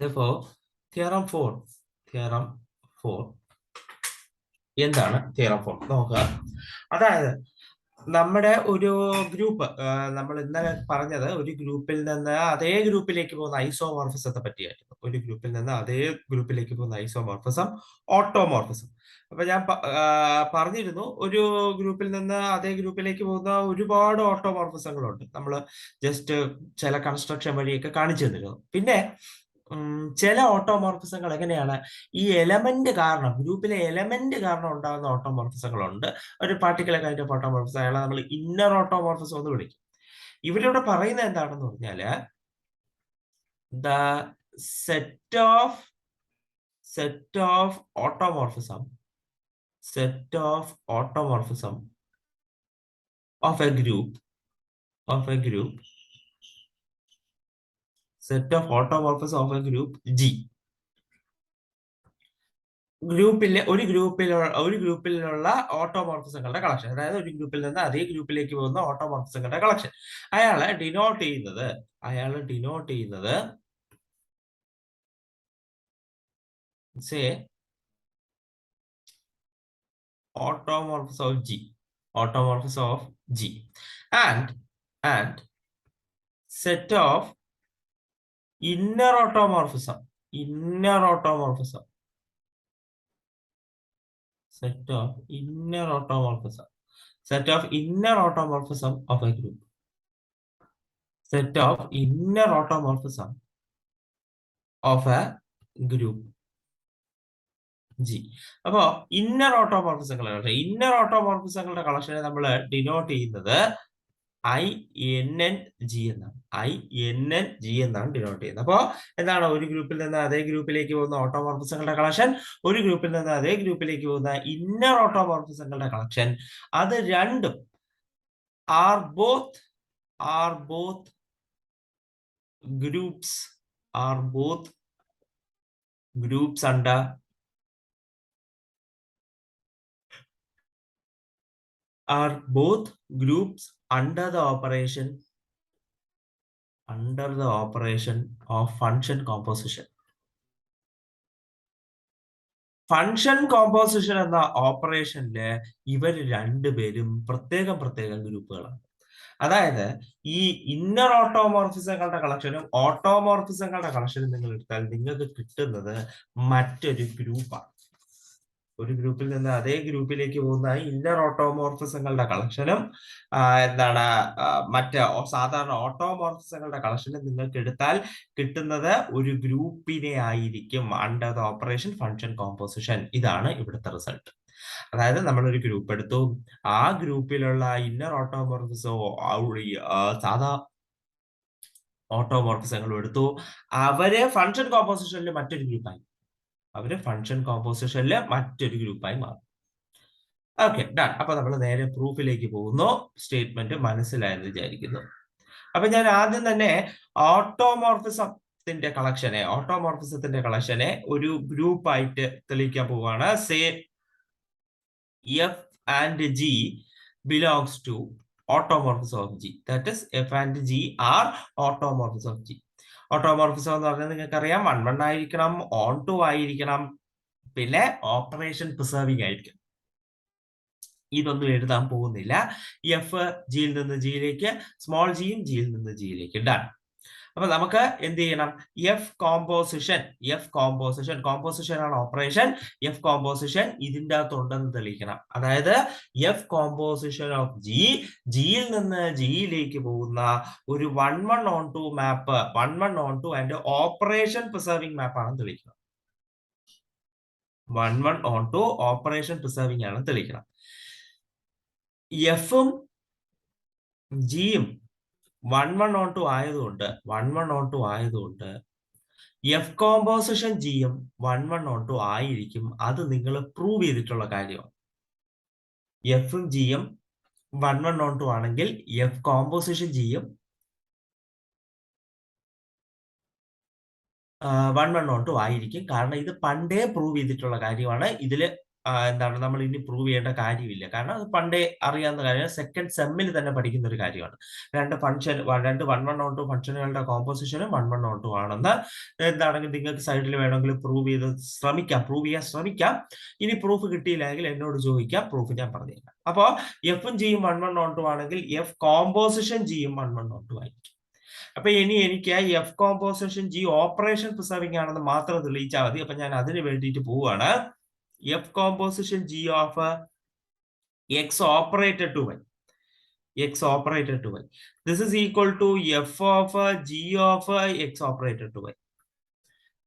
Therefore, theorem 4 എന്താണ് theorem 4 നോക്കുക. അതായത് നമ്മുടെ ഒരു ഗ്രൂപ്പ്, നമ്മൾ ഇന്നലെ പറഞ്ഞത് ഒരു ഗ്രൂപ്പിൽ നിന്ന് അതേ ഗ്രൂപ്പിലേക്ക് പോകുന്ന ഐസോമോർഫിസത്തെ പറ്റിയായിരുന്നു. ഒരു ഗ്രൂപ്പിൽ നിന്ന് അതേ ഗ്രൂപ്പിലേക്ക് പോകുന്ന ഐസോമോർഫിസം, ഓട്ടോമോർഫിസം. അപ്പൊ ഞാൻ പറഞ്ഞിരുന്നു, ഒരു ഗ്രൂപ്പിൽ നിന്ന് അതേ ഗ്രൂപ്പിലേക്ക് പോകുന്ന ഒരുപാട് ഓട്ടോമോർഫിസങ്ങളുണ്ട്. നമ്മൾ ജസ്റ്റ് ചില കൺസ്ട്രക്ഷൻ വഴിയൊക്കെ കാണിച്ചു തന്നിരുന്നു. പിന്നെ ചില ഓട്ടോമോർഫിസങ്ങൾ എങ്ങനെയാണ്, ഈ എലമെന്റ് കാരണം, ഗ്രൂപ്പിലെ എലമെന്റ് കാരണം ഉണ്ടാകുന്ന ഓട്ടോമോർഫിസങ്ങളുണ്ട്. ഒരു പാർട്ടിക്കുലർ കൈൻഡ് ഓഫ് ഓട്ടോമോർഫിസം, അയാളെ നമ്മൾ ഇന്നർ ഓട്ടോമോർഫിസം എന്ന് വിളിക്കും. ഇവിടെ പറയുന്നത് എന്താണെന്ന് പറഞ്ഞാല്, the set of automorphism of A group set of automorphism of a group G. ഒരു ഗ്രൂപ്പിലുള്ള ഓട്ടോമോർഫിസങ്ങളുടെ കളക്ഷൻ, അതായത് ഒരു ഗ്രൂപ്പിൽ നിന്ന് അതേ ഗ്രൂപ്പിലേക്ക് പോകുന്ന ഓട്ടോമോർഫിസങ്ങളുടെ കളക്ഷൻ. അയാളെ ഡിനോട്ട് ചെയ്യുന്നത് say automorphism of G and set of inner automorphism of a group. G. അപ്പോ ഇന്നർ ഓട്ടോമോർഫിസങ്ങളുടെ കളക്ഷനെ നമ്മൾ ഡിനോട്ട് ചെയ്യുന്നത് INNG എന്നാണ് ഡിനോട്ട് ചെയ്യുന്നത്. അപ്പോ എന്താണ്, ഒരു ഗ്രൂപ്പിൽ നിന്ന് അതേ ഗ്രൂപ്പിലേക്ക് പോകുന്ന ഓട്ടോമോർഫിസങ്ങളുടെ കളക്ഷൻ, ഒരു ഗ്രൂപ്പിൽ നിന്ന് അതേ ഗ്രൂപ്പിലേക്ക് പോകുന്ന ഇന്നർ ഓട്ടോമോർഫിസങ്ങളുടെ കളക്ഷൻ, അത് രണ്ടും are both groups under the operation of function composition. Function composition എന്ന ഓപ്പറേഷനില് ഇവർ രണ്ടുപേരും പ്രത്യേകം ഗ്രൂപ്പുകളാണ്. അതായത് ഈ ഇന്നർ ഓട്ടോമോർഫിസങ്ങളുടെ കളക്ഷനും ഓട്ടോമോർഫിസങ്ങളുടെ കളക്ഷനും നിങ്ങൾ എടുത്താൽ നിങ്ങൾക്ക് കിട്ടുന്നത് മറ്റൊരു ഗ്രൂപ്പാണ്. ഒരു ഗ്രൂപ്പിൽ നിന്ന് അതേ ഗ്രൂപ്പിലേക്ക് പോകുന്ന ഇന്നർ ഓട്ടോമോർഫിസങ്ങളുടെ കളക്ഷനും മറ്റ് സാധാരണ ഓട്ടോമോർഫിസങ്ങളുടെ കളക്ഷനും നിങ്ങൾക്ക് എടുത്താൽ കിട്ടുന്നത് ഒരു ഗ്രൂപ്പിനെ ആയിരിക്കും under the operation function composition. ഇതാണ് ഇവിടുത്തെ റിസൾട്ട്. അതായത് നമ്മളൊരു ഗ്രൂപ്പ് എടുത്തു, ആ ഗ്രൂപ്പിലുള്ള ഇന്നർ ഓട്ടോമോർഫിസോ സാധാ ഓട്ടോമോർഫിസങ്ങളും എടുത്തു, അവരെ ഫംഗ്ഷൻ കോമ്പോസിഷനിൽ മറ്റൊരു ഗ്രൂപ്പായി മാറും. Okay, done. അപ്പൊ നമ്മൾ നേരെ പ്രൂഫിലേക്ക് പോകുന്നു. സ്റ്റേറ്റ്മെന്റ് മനസ്സിലായെന്ന് വിചാരിക്കുന്നു. അപ്പൊ ഞാൻ ആദ്യം തന്നെ ഓട്ടോമോർഫിസത്തിന്റെ കളക്ഷനെ ഒരു ഗ്രൂപ്പായിട്ട് തെളിയിക്കാൻ പോവുകയാണ്. Say F and G belongs to automorphism of G. That is, F and G are automorphism of G. Automorphism എന്ന് പറഞ്ഞാൽ നിങ്ങൾക്കറിയാം, 1 ആയിരിക്കണം, ഓൺ ടു ആയിരിക്കണം, പിന്നെ ഓപ്പറേഷൻ പ്രിസർവിംഗ് ആയിരിക്കും. ഇതൊന്നും എഴുതാൻ പോകുന്നില്ല. എഫ് ജിയിൽ നിന്ന് ജിയിലേക്ക്, സ്മോൾ ജിയും ജിയിൽ നിന്ന് ജിയിലേക്ക്. ഡൺ. അപ്പൊ നമുക്ക് എന്ത് ചെയ്യണം, എഫ് കോമ്പോസിഷൻ ആണ് ഓപ്പറേഷൻ. എഫ് കോമ്പോസിഷൻ ഇതിൻ്റെ അകത്തുണ്ടെന്ന് തെളിയിക്കണം. അതായത് എഫ് കോമ്പോസിഷൻ ഓഫ് ജിയിൽ നിന്ന് ജിയിലേക്ക് പോകുന്ന ഒരു 1:1 മാപ്പ്, 1:1 ആൻഡ് ഓപ്പറേഷൻ പ്രിസർവിംഗ് മാപ്പ് ആണെന്ന് തെളിയിക്കണം. 1:1 ഓപ്പറേഷൻ പ്രിസർവിംഗ് ആണെന്ന് തെളിയിക്കണം. എഫും ജിയും 1:1 ആയതുകൊണ്ട് എഫ് കോമ്പോസിഷൻ ജിയും 1:1 ആയിരിക്കും. അത് നിങ്ങൾ പ്രൂവ് ചെയ്തിട്ടുള്ള കാര്യമാണ്. എഫും ജിയും 1:1 ആണെങ്കിൽ എഫ് കോമ്പോസിഷൻ ജിയും 1:1 ആയിരിക്കും. കാരണം ഇത് പണ്ടേ പ്രൂവ് ചെയ്തിട്ടുള്ള കാര്യമാണ്. ഇതില് എന്താണ് നമ്മൾ ഇനി പ്രൂവ് ചെയ്യേണ്ട കാര്യമില്ല. കാരണം അത് പണ്ടേ അറിയാവുന്ന കാര്യം, സെക്കൻഡ് സെമ്മിൽ തന്നെ പഠിക്കുന്ന ഒരു കാര്യമാണ്. രണ്ട് 1-1-1-2 ഫംഗ്ഷനുകളുടെ കോമ്പോസിഷനും 1-1-2 ആണെന്ന് എന്താണെങ്കിൽ നിങ്ങൾക്ക് സൈഡിൽ വേണമെങ്കിൽ പ്രൂവ് ചെയ്യാൻ ശ്രമിക്കാം. ഇനി പ്രൂഫ് കിട്ടിയില്ലെങ്കിൽ എന്നോട് ചോദിക്കാം, പ്രൂഫ് ഞാൻ പറഞ്ഞുതരാം. അപ്പോ എഫും ജിയും 1-1-2 ആണെങ്കിൽ എഫ് കോമ്പോസിഷൻ ജിയും 1-1-2 ആയിരിക്കും. അപ്പൊ ഇനി എനിക്ക് f composition g operation preserving ആണെന്ന് മാത്രം തെളിയിച്ചാൽ മതി. അപ്പൊ ഞാൻ അതിന് വേണ്ടിയിട്ട് പോവുകയാണ്. F composition g of x operated to y, x operated to y. This is equal to f of g of x operated to y.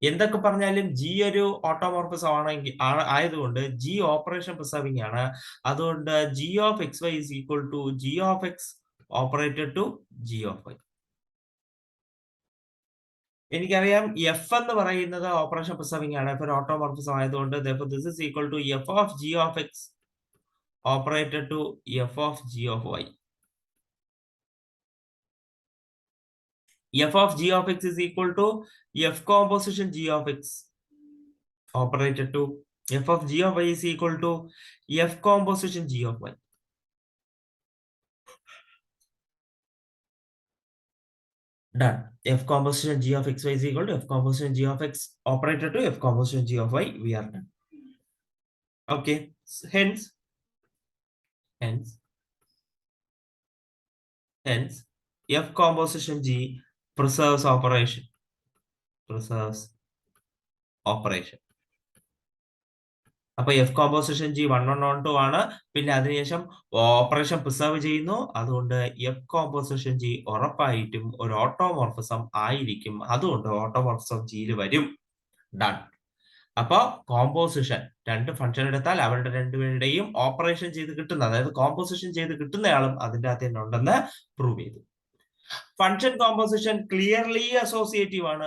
എന്തൊക്കെ പറഞ്ഞാലും ജി ഒരു ഓട്ടോമോർഫിസം ആയതുകൊണ്ട് ജി ഓപ്പറേഷൻ പ്രിസർവിംഗ് ആണ്. അതുകൊണ്ട് g of x y is equal to g of x operated to g of y. എനിക്കറിയാം f എന്ന് പറയുന്നത് operation preserving ആണ്, ഒരു ഓട്ടോമോർഫിസം ആയതുകൊണ്ട് this is equal to f of g of x operated to f of g of y. F of g of x is equal to f composition g of x operated to f of g of y is equal to f composition g of y. Done. F composition g of x y is equal to f composition g of x operated to f composition g of y. We are done. Okay. Hence f composition g preserves operation. അപ്പൊ F composition G 1-1-2 ആണ്. പിന്നെ അതിനുശേഷം operation preserve ചെയ്യുന്നു. അതുകൊണ്ട് F composition G ഉറപ്പായിട്ടും ഒരു automorphism ആയിരിക്കും. അതുകൊണ്ട് ഓട്ടോമോർഫിസം ജിയിൽ വരും. ഡൺ. അപ്പൊ കോമ്പോസിഷൻ രണ്ട് ഫംഗ്ഷൻ എടുത്താൽ അവരുടെ രണ്ടുപേരുടെയും ഓപ്പറേഷൻ ചെയ്ത് കിട്ടുന്ന, അതായത് കോമ്പോസിഷൻ ചെയ്ത് കിട്ടുന്നയാളും അതിൻ്റെ അകത്ത് തന്നെ ഉണ്ടെന്ന് പ്രൂവ് ചെയ്തു. ഫംഗ്ഷൻ കോമ്പോസിഷൻ ക്ലിയർലി അസോസിയേറ്റീവ് ആണ്.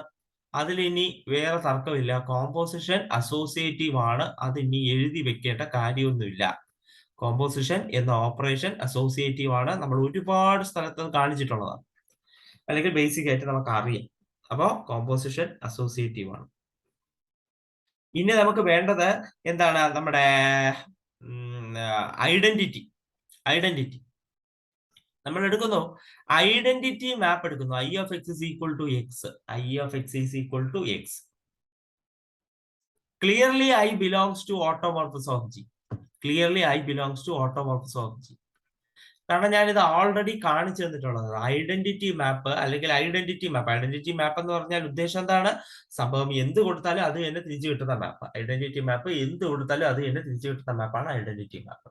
അതിലിനി വേറെ തർക്കമില്ല. കോമ്പോസിഷൻ അസോസിയേറ്റീവ് ആണ്. അതിനി എഴുതി വെക്കേണ്ട കാര്യമൊന്നുമില്ല. കോമ്പോസിഷൻ എന്ന ഓപ്പറേഷൻ അസോസിയേറ്റീവ് ആണ്. നമ്മൾ ഒരുപാട് സ്ഥലത്ത് കാണിച്ചിട്ടുള്ളതാണ്, അല്ലെങ്കിൽ ബേസിക് ആയിട്ട് നമുക്ക് അറിയാം. അപ്പോ കോമ്പോസിഷൻ അസോസിയേറ്റീവ് ആണ്. ഇനി നമുക്ക് വേണ്ടത് എന്താണ്? നമ്മുടെ ഐഡന്റിറ്റി നമ്മൾ എടുക്കുന്നു. ഐഡന്റിറ്റി മാപ്പ് എടുക്കുന്നു. I of x is equal to x. Clearly I belongs to automorphism of G. കാരണം ഞാനിത് ഓൾറെഡി കാണിച്ചു തന്നിട്ടുള്ളത്. ഐഡന്റിറ്റി മാപ്പ് എന്ന് പറഞ്ഞാൽ ഉദ്ദേശം എന്താണ്? സംഭവം എന്ത് കൊടുത്താലും അത് തന്നെ തിരിച്ചു കിട്ടുന്ന മാപ്പ്. ഐഡന്റിറ്റി മാപ്പ് എന്ത് കൊടുത്താലും അത് തന്നെ തിരിച്ചു കിട്ടുന്ന മാപ്പാണ് ഐഡന്റിറ്റി മാപ്പ്.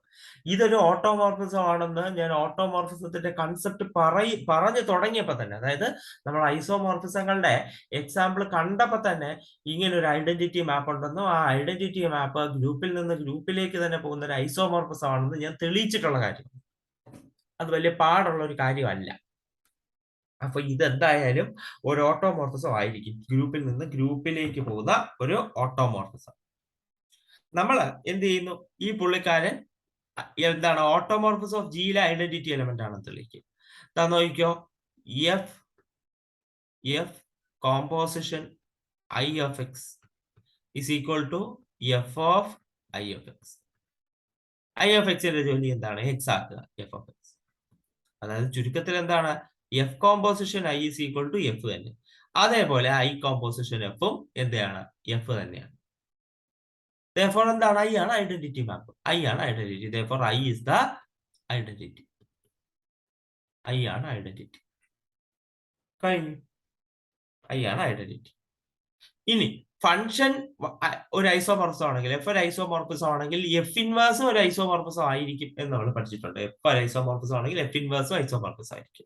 ഇതൊരു ഓട്ടോമോർഫിസം ആണെന്ന് ഞാൻ ഓട്ടോമോർഫിസത്തിന്റെ കൺസെപ്റ്റ് പറഞ്ഞു തുടങ്ങിയപ്പോ തന്നെ, അതായത് നമ്മൾ ഐസോമോർഫിസങ്ങളുടെ എക്സാമ്പിൾ കണ്ടപ്പോ തന്നെ ഇങ്ങനെ ഒരു ഐഡന്റിറ്റി മാപ്പ് ഉണ്ടെന്നും ആ ഐഡന്റിറ്റി മാപ്പ് ഗ്രൂപ്പിൽ നിന്ന് ഗ്രൂപ്പിലേക്ക് തന്നെ പോകുന്ന ഒരു ഐസോമോർഫിസം ആണെന്ന് ഞാൻ തെളിയിച്ചിട്ടുള്ള കാര്യം. അത് വലിയ പാടുള്ള ഒരു കാര്യമല്ല. അപ്പൊ ഇതെന്തായാലും ഒരു ഓട്ടോമോർഫിസം ആയിരിക്കും, ഗ്രൂപ്പിൽ നിന്ന് ഗ്രൂപ്പിലേക്ക് പോകുന്ന ഒരു ഓട്ടോമോർഫിസം. നമ്മൾ എന്ത് ചെയ്യുന്നു? ഈ പുള്ളിക്കാരൻ എന്താണ്? ഓട്ടോമോർഫിസം ഓഫ് ജിയിലെ ഐഡന്റിറ്റി എലമെന്റ് ആണെന്ന് തെളിയിക്കും. നോക്കിക്കോ, f composition i of x is equal to f of i of x. I of എക്സിന്റെ ജോലി എന്താണ്? എക്സ് ആക്കുക എഫ് ഓഫ് എക്സ്. അതായത് ചുരുക്കത്തിൽ എന്താണ്? F composition i is equal to f തന്നെ. അതേപോലെ ഐ കോമ്പോസിഷൻ എഫും എന്താണ്? എഫ് തന്നെയാണ്. therefore എന്താണ്? ഐ ആണ് identity map. therefore I is the identity. I ആണ് ഐഡന്റിറ്റി. കഴിഞ്ഞു. ഐ ആണ് ഐഡന്റിറ്റി. ഇനി ഫംഗ്ഷൻ ഒരു ഐസോമോർഫിസം ആണെങ്കിൽ, എഫ് ഒരു ഐസോമോർഫിസം ആണെങ്കിൽ എഫ് ഇൻവേഴ്സും ഒരു ഐസോമോർഫിസം ആയിരിക്കും എന്ന് നമ്മൾ പഠിച്ചിട്ടുണ്ട്. എഫ് ഒരു ഐസോമോർഫിസം ആണെങ്കിൽ എഫ് ഇൻവേഴ്സും ഐസോമോർഫിസം ആയിരിക്കും.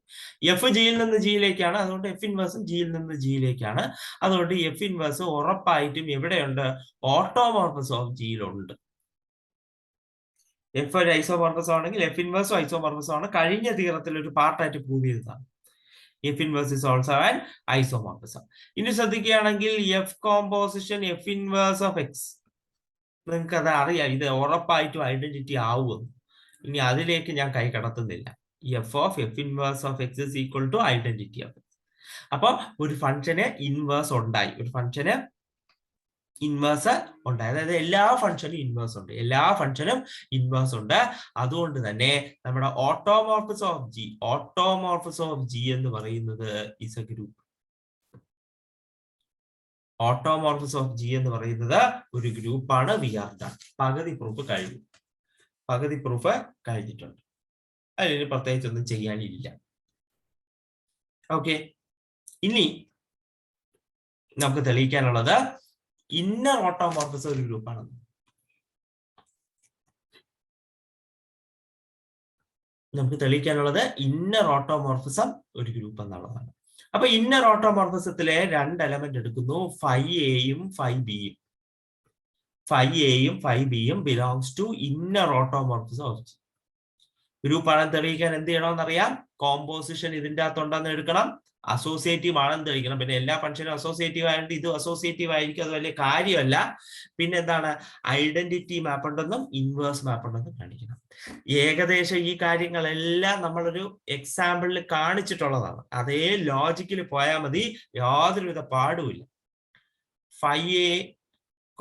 എഫ് ജിയിൽ നിന്ന് ജിയിലേക്കാണ്, അതുകൊണ്ട് എഫ് ഇൻവേഴ്സും ജിയിൽ നിന്ന് ജിയിലേക്കാണ്. അതുകൊണ്ട് എഫ് ഇൻവേഴ്സ് ഉറപ്പായിട്ടും എവിടെയുണ്ട്? ഓട്ടോമോർഫിസം ഓഫ് ജിയിലുണ്ട്. എഫ് ഒരു ഐസോമോർഫിസം ആണെങ്കിൽ എഫ് ഇൻവേഴ്സും ഐസോമോർഫിസം ആണ്. കഴിഞ്ഞ തിയറത്തിൽ ഒരു പാർട്ടായിട്ട് പ്രൂവ് ചെയ്തതാണ്. F inverse is also an isomorphism. ഇനി ശ്രദ്ധിക്കുകയാണെങ്കിൽ f composition f inverse of x, നിങ്ങൾക്ക് അത് അറിയാം, ഇത് ഉറപ്പായിട്ടും ഐഡന്റിറ്റി ആവുമെന്ന്. ഇനി അതിലേക്ക് ഞാൻ കൈ കടത്തുന്നില്ല. F inverse of x is equal to identity of x. അപ്പൊ ഒരു ഫംഗ്ഷന് ഇൻവേഴ്സ് ഉണ്ടായി, ഒരു ഫംഗ്ഷന് ഇൻവേഴ്സ് ഉണ്ട്. അതായത് എല്ലാ ഫംഗ്ഷനും ഇൻവേഴ്സ് ഉണ്ട്, എല്ലാ ഫംഗ്ഷനും ഇൻവേഴ്സ് ഉണ്ട്. അതുകൊണ്ട് തന്നെ നമ്മുടെ ഓട്ടോമോർഫിസം ഓഫ് ജി എന്ന് പറയുന്നത് is a group. Automorphism of g എന്ന് പറയുന്നത് ഒരു ഗ്രൂപ്പാണ്. We are done. പകുതി പ്രൂഫ് കഴിഞ്ഞിട്ടുണ്ട്. അതിന് പ്രത്യേകിച്ചൊന്നും ചെയ്യാനില്ല. ഓക്കെ, ഇനി നമുക്ക് തെളിയിക്കാനുള്ളത് ഇന്നർ ഓട്ടോമോർഫിസം ഒരു ഗ്രൂപ്പാണ്. നമുക്ക് തെളിയിക്കാനുള്ളത് ഇന്നർ ഓട്ടോമോർഫിസം ഒരു ഗ്രൂപ്പ് എന്നുള്ളതാണ്. അപ്പൊ ഇന്നർ ഓട്ടോമോർഫിസത്തിലെ 2 എലമെന്റ് എടുക്കുന്നു, ഫൈയും ഫൈബിയും. ഫൈയും ഫൈബിയും belongs to inner automorphism of g. ഗ്രൂപ്പാണെന്ന് തെളിയിക്കാൻ എന്ത് ചെയ്യണമെന്ന് അറിയാം. കോമ്പോസിഷൻ ഇതിന്റെ അകത്തുണ്ടെന്ന് എടുക്കണം, അസോസിയേറ്റീവ് ആണെന്ന് തെളിയിക്കണം. പിന്നെ എല്ലാ ഫംഗ്ഷനും അസോസിയേറ്റീവ് ആയതുകൊണ്ട് ഇത് അസോസിയേറ്റീവ് ആയിരിക്കും, അത് വലിയ കാര്യമല്ല. പിന്നെ എന്താണ്, ഐഡന്റിറ്റി മാപ്പ് ഉണ്ടെന്നും ഇൻവേഴ്സ് മാപ്പ് ഉണ്ടെന്നും കാണിക്കണം. ഏകദേശം ഈ കാര്യങ്ങളെല്ലാം നമ്മളൊരു എക്സാമ്പിളിൽ കാണിച്ചിട്ടുള്ളതാണ്. അതേ ലോജിക്കിൽ പോയാൽ മതി, യാതൊരുവിധ പാടുമില്ല. Phi a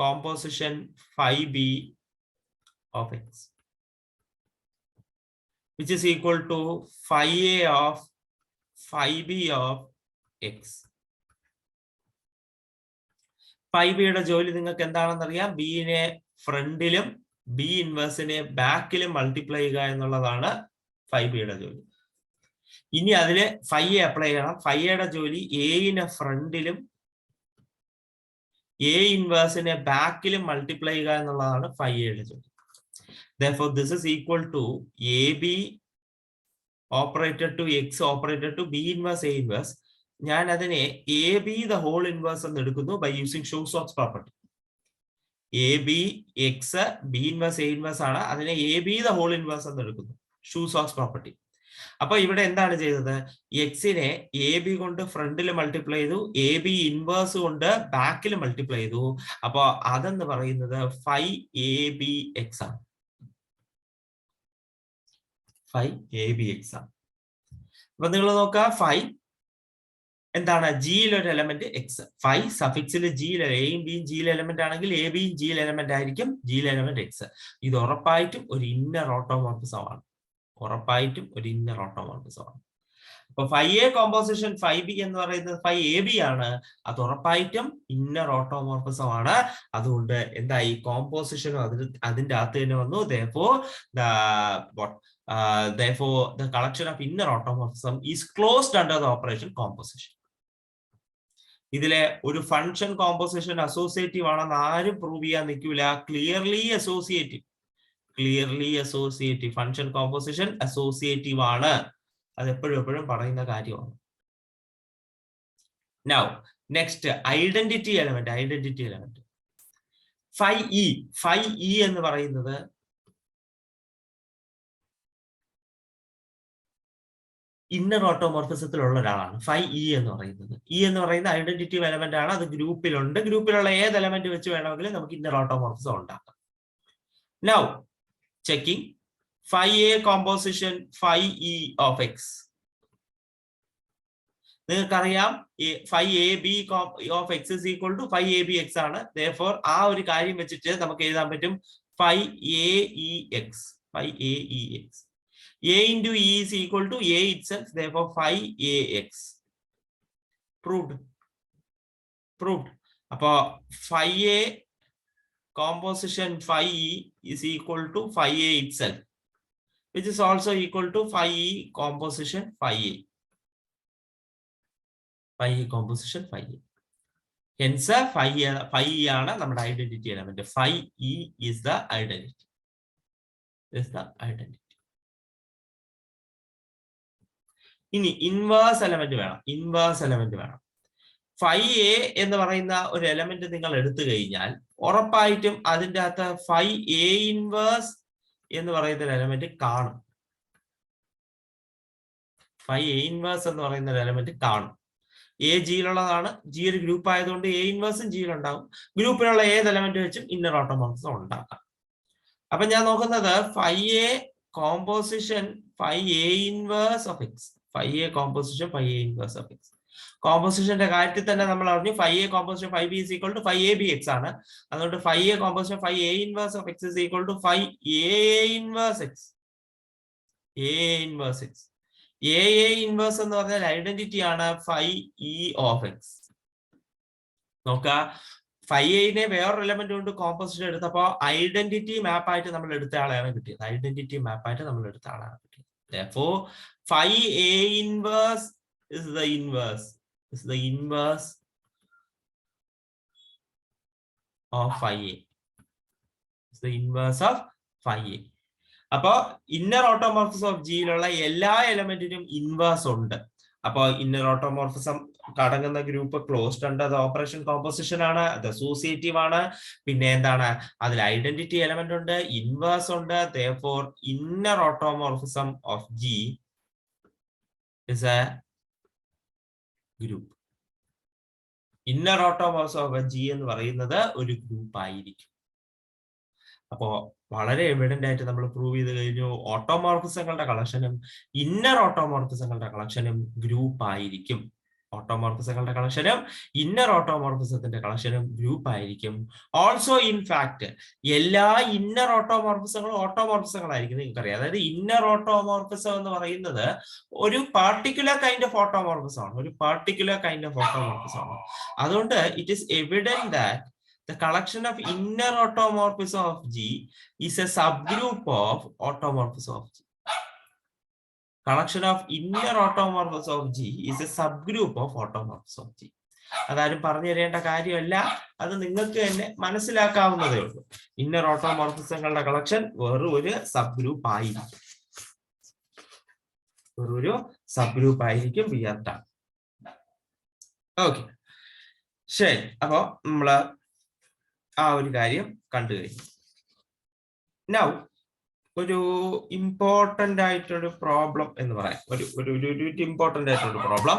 composition phi b of x which is equal to phi a of phi b of x. phi b യുടെ ജോലി നിങ്ങൾക്ക് എന്താണെന്ന് അറിയാം. ബിനെ ഫ്രണ്ടിലും ബി ഇൻവേഴ്സിനെ ബാക്കിലും മൾട്ടിപ്ലൈ ചെയ്യുക എന്നുള്ളതാണ് phi b യുടെ ജോലി. ഇനി അതില് phi a അപ്ലൈ ചെയ്യണം. phi യുടെ ജോലി എനെ ഫ്രണ്ടിലും എ ഇൻവേഴ്സിനെ ബാക്കിലും മൾട്ടിപ്ലൈ ചെയ്യുക എന്നുള്ളതാണ് phi a യുടെ ജോലി. Therefore, this is equal to AB operated to X operated to B inverse A inverse. ഞാൻ അതിനെ AB the whole inverse എന്ന് എടുക്കുന്നു by using Shoes-Ox property. AB X B inverse A inverse ആണ്, അതിനെ AB the whole inverse എന്ന് എടുക്കുന്നു, Shoes-Ox property. അപ്പൊ ഇവിടെ എന്താണ് ചെയ്തത്, എക്സിനെ എ ബി കൊണ്ട് ഫ്രണ്ടിൽ മൾട്ടിപ്ലൈ ചെയ്തു, എ ബി ഇൻവേഴ്സ് കൊണ്ട് ബാക്കിൽ മൾട്ടിപ്ലൈ ചെയ്തു. അപ്പൊ അതെന്ന് പറയുന്നത് ഫൈ എ ബി എക്സ് ആണ്. ഫൈ എ ബി എക്സ് ആണ്. അപ്പൊ നിങ്ങൾ നോക്കുക, ഫൈ എന്താണ്, ജിയിൽ ഒരു എലമെന്റ് എക്സ്. ഫൈ സഫിക്സിൽ ജിയിൽ എയും ബിയും ജിയിൽ എലമെന്റ് ആണെങ്കിൽ എ ബിയും ജിയിൽ എലമെന്റ് ആയിരിക്കും, ജിയിൽ എലമെന്റ് എക്സ്. ഇത് ഉറപ്പായിട്ടും ഒരു ഇന്നർ ഓട്ടോമോർഫിസം ആണ്. ഉറപ്പായിട്ടും ഒരു ഇന്നർ ഓട്ടോമോർഫിസം ആണ്. അപ്പൊ phi a composition phi B എന്ന് പറയുന്നത് ഫൈ എ ബി ആണ്. അത് ഉറപ്പായിട്ടും ഇന്നർ ഓട്ടോമോർഫിസം ആണ്. അതുകൊണ്ട് എന്തായി, കോമ്പോസിഷനും അതിന്റെ അകത്ത് തന്നെ വന്നു. Therefore, the collection of inner automorphism is closed under the operation composition. ഇതിലെ ഒരു ഫംഗ്ഷൻ കോമ്പോസിഷൻ അസോസിയേറ്റീവ് ആണെന്ന് ആരും പ്രൂവ് ചെയ്യാൻ നിൽക്കില്ല. Clearly associative function composition associative ആണ്. അത് എപ്പോഴും പറയുന്ന കാര്യമാണ്. Now, next identity element phi E എന്ന് പറയുന്നത് ഇന്നർ ഓട്ടോമോർഫിസത്തിലുള്ള ഒരാളാണ്. ഫൈ ഇ എന്ന് പറയുന്നത് ഐഡന്റിറ്റീവ് എലമെന്റ് ആണ്. അത് ഗ്രൂപ്പിലുണ്ട്. ഗ്രൂപ്പിലുള്ള ഏത് എലമെന്റ് വെച്ച് വേണമെങ്കിലും നമുക്ക് ഇന്നർ ഓട്ടോമോർഫിസം ഉണ്ടാക്കാം. Now checking phi a composition phi e of x. നിങ്ങൾക്കറിയാം phi a b of x is equal to phi a b x ആണ്. Therefore, ആ ഒരു കാര്യം വെച്ചിട്ട് നമുക്ക് എഴുതാൻ പറ്റും phi a e x. A into E is equal to A itself. Therefore, phi AX. Proved. Appo phi A composition phi E is equal to phi A itself, which is also equal to phi E composition phi A. Phi E composition phi A. Hence, phi E ആണ് നമ്മുടെ identity element. Phi E is the identity. ഇനി inverse element വേണം. Phi A എന്ന് പറയുന്ന ഒരു element നിങ്ങൾ എടുത്തു കഴിഞ്ഞാൽ ഉറപ്പായിട്ടും അതിൻ്റെ അകത്ത് ഫൈ എ ഇൻവേഴ്സ് എന്ന് പറയുന്ന ഒരു എലമെന്റ് കാണും. ഫൈ എ ഇൻവേഴ്സ് എന്ന് പറയുന്ന ഒരു എലമെന്റ് കാണും. എ ജിയിലുള്ളതാണ്. ജി ഒരു ഗ്രൂപ്പ് ആയതുകൊണ്ട് എ ഇൻവേഴ്സും ജിയിലുണ്ടാവും. ഗ്രൂപ്പിലുള്ള ഏത് എലമെന്റ് വെച്ചും ഇന്നർ ഓട്ടോമോർഫിസം ഉണ്ടാക്കാം. അപ്പൊ ഞാൻ നോക്കുന്നത് phi a composition phi A inverse of X. Phi A composition phi A inverse of x. കോമ്പോസിഷന്റെ കാര്യത്തിൽ തന്നെ നമ്മൾ അറിഞ്ഞു phi a composition phi b is equal to phi a b x ആണ്. അതുകൊണ്ട് phi a composition phi a inverse of x is equal to phi a inverse x. a inverse x. a inverse എന്ന് പറഞ്ഞാൽ identity ആണ് phi e of x. നോക്ക phi a നെ വേറൊരു element കൊണ്ട് composition എടുത്തപ്പോ ഐഡന്റിറ്റി മാപ്പ് ആയിട്ട് നമ്മൾ എടുത്ത ആളെയാണ് കിട്ടിയത്. ഐഡന്റിറ്റി മാപ്പ് ആയിട്ട് നമ്മൾ എടുത്ത ആളാണ് കിട്ടിയത്. Therefore phi a inverse is the inverse of phi a. It's the inverse of phi a. അപ്പോ ഇന്നർ ഓട്ടോമോർഫിസം ഓഫ് ജിയിലുള്ള എല്ലാ എലമെന്റിനും ഇൻവേഴ്സ് ഉണ്ട്. അപ്പോ ഇന്നർ ഓട്ടോമോർഫിസം അടങ്ങുന്ന ഗ്രൂപ്പ് ക്ലോസ്ഡ് ഉണ്ട്, അത് ഓപ്പറേഷൻ കോമ്പോസിഷൻ ആണ്, അത് അസോസിയേറ്റീവ് ആണ്. പിന്നെ എന്താണ്, അതിൽ ഐഡന്റിറ്റി എലമെന്റ് ഉണ്ട്, ഇൻവേഴ്സ് ഉണ്ട്. Therefore inner automorphism of G is a group. Inner automorphism of g എന്ന് പറയുന്നത് ഒരു ഗ്രൂപ്പ് ആയിരിക്കും. അപ്പോ വളരെ എവിഡന്റ് ആയിട്ട് നമ്മൾ പ്രൂവ് ചെയ്ത് കഴിഞ്ഞു, ഓട്ടോമോർഫിസങ്ങളുടെ കളക്ഷനും ഇന്നർ ഓട്ടോമോർഫിസങ്ങളുടെ കളക്ഷനും ഗ്രൂപ്പ് ആയിരിക്കും. ഓട്ടോമോർഫിസങ്ങളുടെ കളക്ഷനും ഇന്നർ ഓട്ടോമോർഫിസത്തിന്റെ കളക്ഷനും ഗ്രൂപ്പ് ആയിരിക്കും. ഓൾസോ ഇൻ ഫാക്ട് എല്ലാ ഇന്നർ ഓട്ടോമോർഫിസങ്ങളും ഓട്ടോമോർഫിസങ്ങളായിരിക്കും. നിങ്ങൾക്കറിയാം, അതായത് ഇന്നർ ഓട്ടോമോർഫിസം എന്ന് പറയുന്നത് ഒരു പാർട്ടിക്കുലർ കൈൻഡ് ഓഫ് ഓട്ടോമോർഫിസം ആണ്, അതുകൊണ്ട് it is evident that the collection of inner automorphism of G is a subgroup of automorphism of G. Collection of inner automorphism of G is a subgroup of automorphism of G. അതാരും പറഞ്ഞു തരേണ്ട കാര്യമല്ല, അത് നിങ്ങൾക്ക് തന്നെ മനസ്സിലാക്കാവുന്നതേ ഉള്ളൂ. Inner ഓട്ടോമോർഫിസങ്ങളുടെ collection വേറൊരു sub group ആയിരിക്കും. ഓക്കെ, ശരി. അപ്പോ നമ്മള് ആ ഒരു കാര്യം കണ്ടു കഴിഞ്ഞു. നൗ ഒരു ഇമ്പോർട്ടന്റ് ആയിട്ടൊരു പ്രോബ്ലം എന്ന് പറയാം, ഒരു ഇമ്പോർട്ടന്റ് ആയിട്ടൊരു പ്രോബ്ലം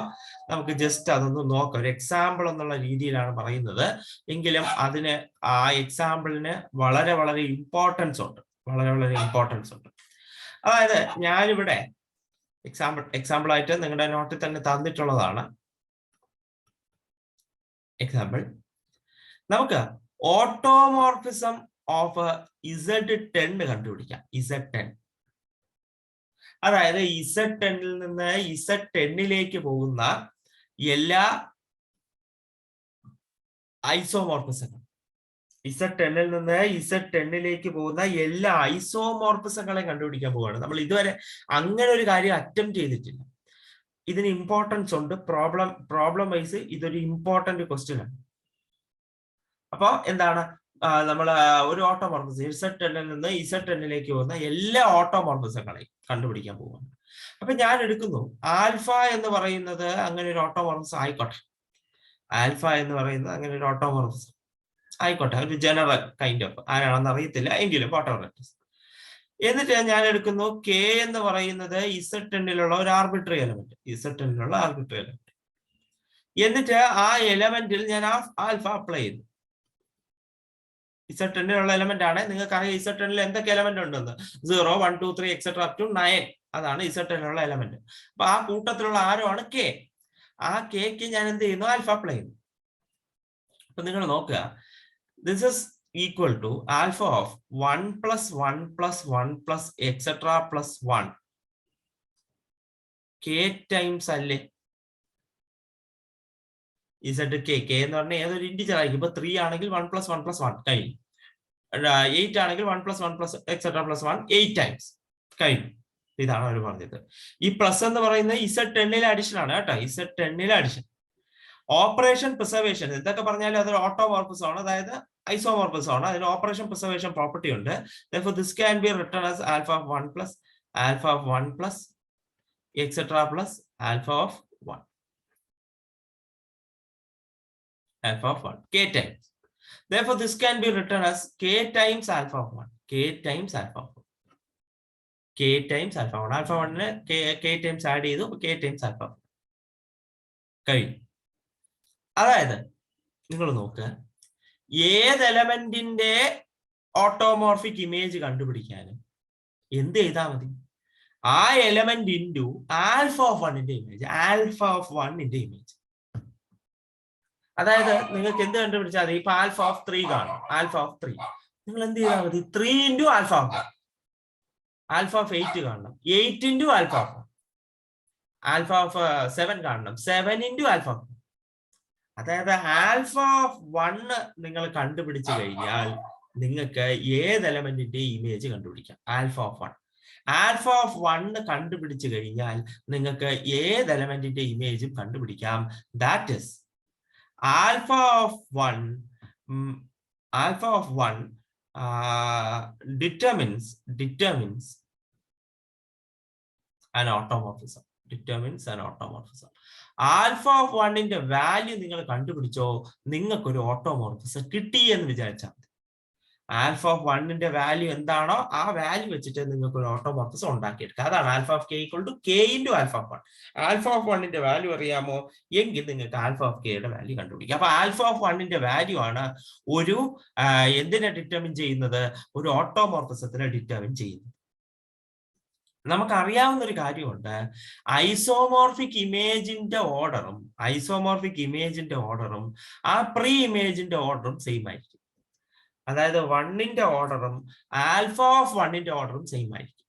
നമുക്ക് ജസ്റ്റ് അതൊന്ന് നോക്കാം. ഒരു എക്സാമ്പിൾ എന്നുള്ള രീതിയിലാണ് പറയുന്നത്, എങ്കിലും അതിന് ആ എക്സാമ്പിളിന് വളരെ വളരെ ഇമ്പോർട്ടൻസ് ഉണ്ട്. അതായത് ഞാനിവിടെ എക്സാമ്പിൾ ആയിട്ട് നിങ്ങളുടെ നോട്ടിൽ തന്നെ തന്നിട്ടുള്ളതാണ്. എക്സാമ്പിൾ, നമുക്ക് ഓട്ടോമോർഫിസം ഓഫ് Z10 കണ്ടുപിടിക്കാം. Z10, അതായത് Z10ൽ നിന്ന് Z10ലേക്ക് പോകുന്ന എല്ലാ ഐസോമോർഫിസങ്ങളും, Z10ൽ നിന്ന് Z10ലേക്ക് പോകുന്ന എല്ലാ ഐസോമോർഫിസങ്ങളെയും കണ്ടുപിടിക്കാൻ പോവുകയാണ്. നമ്മൾ ഇതുവരെ അങ്ങനെ ഒരു കാര്യം അറ്റംപ്റ്റ് ചെയ്തിട്ടില്ല. ഇതിന് ഇമ്പോർട്ടൻസ് ഉണ്ട്. പ്രോബ്ലം വൈസ് ഇതൊരു ഇമ്പോർട്ടന്റ് ക്വസ്റ്റ്യൻ ആണ്. അപ്പൊ എന്താണ്, നമ്മൾ ഒരു ഓട്ടോമോർഫിസം Z10ൽ നിന്ന് Z10ലേക്ക് പോകുന്ന എല്ലാ ഓട്ടോമോർഫിസങ്ങളെയും കണ്ടുപിടിക്കാൻ പോവുകയാണ്. അപ്പൊ ഞാൻ എടുക്കുന്നു ആൽഫ എന്ന് പറയുന്നത് അങ്ങനെ ഒരു ഓട്ടോമോർഫിസം ആയിക്കോട്ടെ. ഒരു ജനറൽ കൈൻഡ് ഓഫ്, ആരാണെന്ന് അറിയത്തില്ല എങ്കിലും whatever it is. എന്നിട്ട് ഞാൻ എടുക്കുന്നു കെ എന്ന് പറയുന്നത് Z10ലുള്ള ഒരു ആർബിട്രറി എലമെന്റ്, എന്നിട്ട് ആ എലമെന്റിൽ ഞാൻ ആൽഫ അപ്ലൈ ചെയ്തു. Z10ലുള്ള എലമെന്റ് ആണ്. നിങ്ങൾക്ക് അറിയാം Z10ൽ എന്തൊക്കെ എലമെന്റ് ഉണ്ടെന്ന്, 0, 1, 2, 3 എക്സെട്ര അപ് ടു 9. അതാണ് Z10ലുള്ള എലമെന്റ്. അപ്പൊ ആ കൂട്ടത്തിലുള്ള ആരോ ആണ് കെ. ആ കെക്ക് ഞാൻ എന്ത് ചെയ്യുന്നു, ആൽഫ അപ്ലൈ ചെയ്യുന്നു. അപ്പൊ നിങ്ങൾ നോക്കുക, this is equal to alpha of 1 + 1 + 1 + etcetera + 1 k times അല്ലേ Z k എന്ന് പറഞ്ഞാൽ ഏതൊരു ഇൻഡിജർ ആയിരിക്കും. ഇപ്പൊ 3 ആണെങ്കിൽ 1 + 1 + 1 കഴിഞ്ഞു. 8 ആണെങ്കിൽ 1 + 1 + എക്സെട്ര + 1 8 ടൈംസ് കഴിഞ്ഞു. ഇതാണ് അവർ പറഞ്ഞത്. ഈ പ്ലസ് എന്ന് പറയുന്നത് Z10ലെ അഡിഷൻ ആണ് കേട്ടോ. Z10ലെ അഡിഷൻ. ഓപ്പറേഷൻ പ്രിസർവേഷൻ എന്തൊക്കെ പറഞ്ഞാലും അതൊരു ഓട്ടോമോർഫിസം ആണ്, അതായത് ഐസോമോർഫിസം ആണ്. അതിന് ഓപ്പറേഷൻ പ്രിസർവേഷൻ പ്രോപ്പർട്ടി ഉണ്ട്. Therefore this can be written as alpha of 1 plus etc plus alpha of 1. Alpha of 1 k times. Therefore this can be written as k times alpha of 1. K times alpha of 1. Alpha 1 k times add ചെയ്തു, k times alpha കഴിഞ്ഞു. അതായത് നിങ്ങൾ നോക്കുക, ഏത് എലമെന്റിന്റെ ഓട്ടോമോർഫിക് image കണ്ടുപിടിക്കാനും എന്ത് ചെയ്താൽ മതി, ആ എലമെന്റ് ഇൻറ്റു ആൽഫ ഓഫ് 1ന്റെ ഇമേജ്. അതായത് നിങ്ങൾക്ക് എന്ത് കണ്ടുപിടിച്ചാൽ മതി? ഇപ്പൊ ആൽഫ ഓഫ് 3 കാണും. ആൽഫ ഓഫ് 3 നിങ്ങൾ എന്ത് ചെയ്താൽ മതി? 3 into alpha of 1. Alpha of 8 കാണണം. 8 into alpha of 1. Alpha of 7 കാണണം. 7 ഇൻറ്റു ആൽഫ ഓഫ് 1. അതായത് ആൽഫ ഓഫ് 1 നിങ്ങൾ കണ്ടുപിടിച്ചു കഴിഞ്ഞാൽ നിങ്ങൾക്ക് ഏത് എലമെന്റിന്റെ ഇമേജ് കണ്ടുപിടിക്കാം. Alpha of 1. ആൽഫ ഓഫ് 1 കണ്ടുപിടിച്ചു കഴിഞ്ഞാൽ നിങ്ങൾക്ക് ഏത് എലമെന്റിന്റെ ഇമേജും കണ്ടുപിടിക്കാം. That is alpha of 1 determines an automorphism. Alpha of 1ന്റെ വാല്യൂ നിങ്ങൾ കണ്ടുപിടിച്ചോ, നിങ്ങൾക്കൊരു ഓട്ടോമോർഫിസം കിട്ടി എന്ന് വിചാരിച്ചാൽ മതി. ആൽഫ ഓഫ് 1ന്റെ വാല്യൂ എന്താണോ ആ വാല്യൂ വെച്ചിട്ട് നിങ്ങൾക്ക് ഒരു ഓട്ടോമോർഫിസം ഉണ്ടാക്കിയെടുക്കുക. അതാണ് alpha of k equal to k into alpha of 1. Alpha of 1ന്റെ വാല്യൂ അറിയാമോ എങ്കിൽ നിങ്ങൾക്ക് ആൽഫ ഓഫ് കെയുടെ വാല്യൂ കണ്ടുപിടിക്കാം. അപ്പൊ ആൽഫ ഓഫ് 1ന്റെ വാല്യൂ ആണ് ഒരു എന്തിനെ ഡിറ്റർമിൻ ചെയ്യുന്നത്? ഒരു ഓട്ടോമോർഫിസത്തിനെ ഡിറ്റർമിൻ ചെയ്യുന്നത്. നമുക്കറിയാവുന്ന ഒരു കാര്യമുണ്ട്, ഐസോമോർഫിക് ഇമേജിന്റെ ഓർഡറും ആ പ്രീ ഇമേജിന്റെ ഓർഡറും സെയിം ആയിരിക്കും. അതായത് 1ന്റെ ഓർഡറും ആൽഫ ഓഫ് 1ന്റെ ഓർഡറും സെയിം ആയിരിക്കും.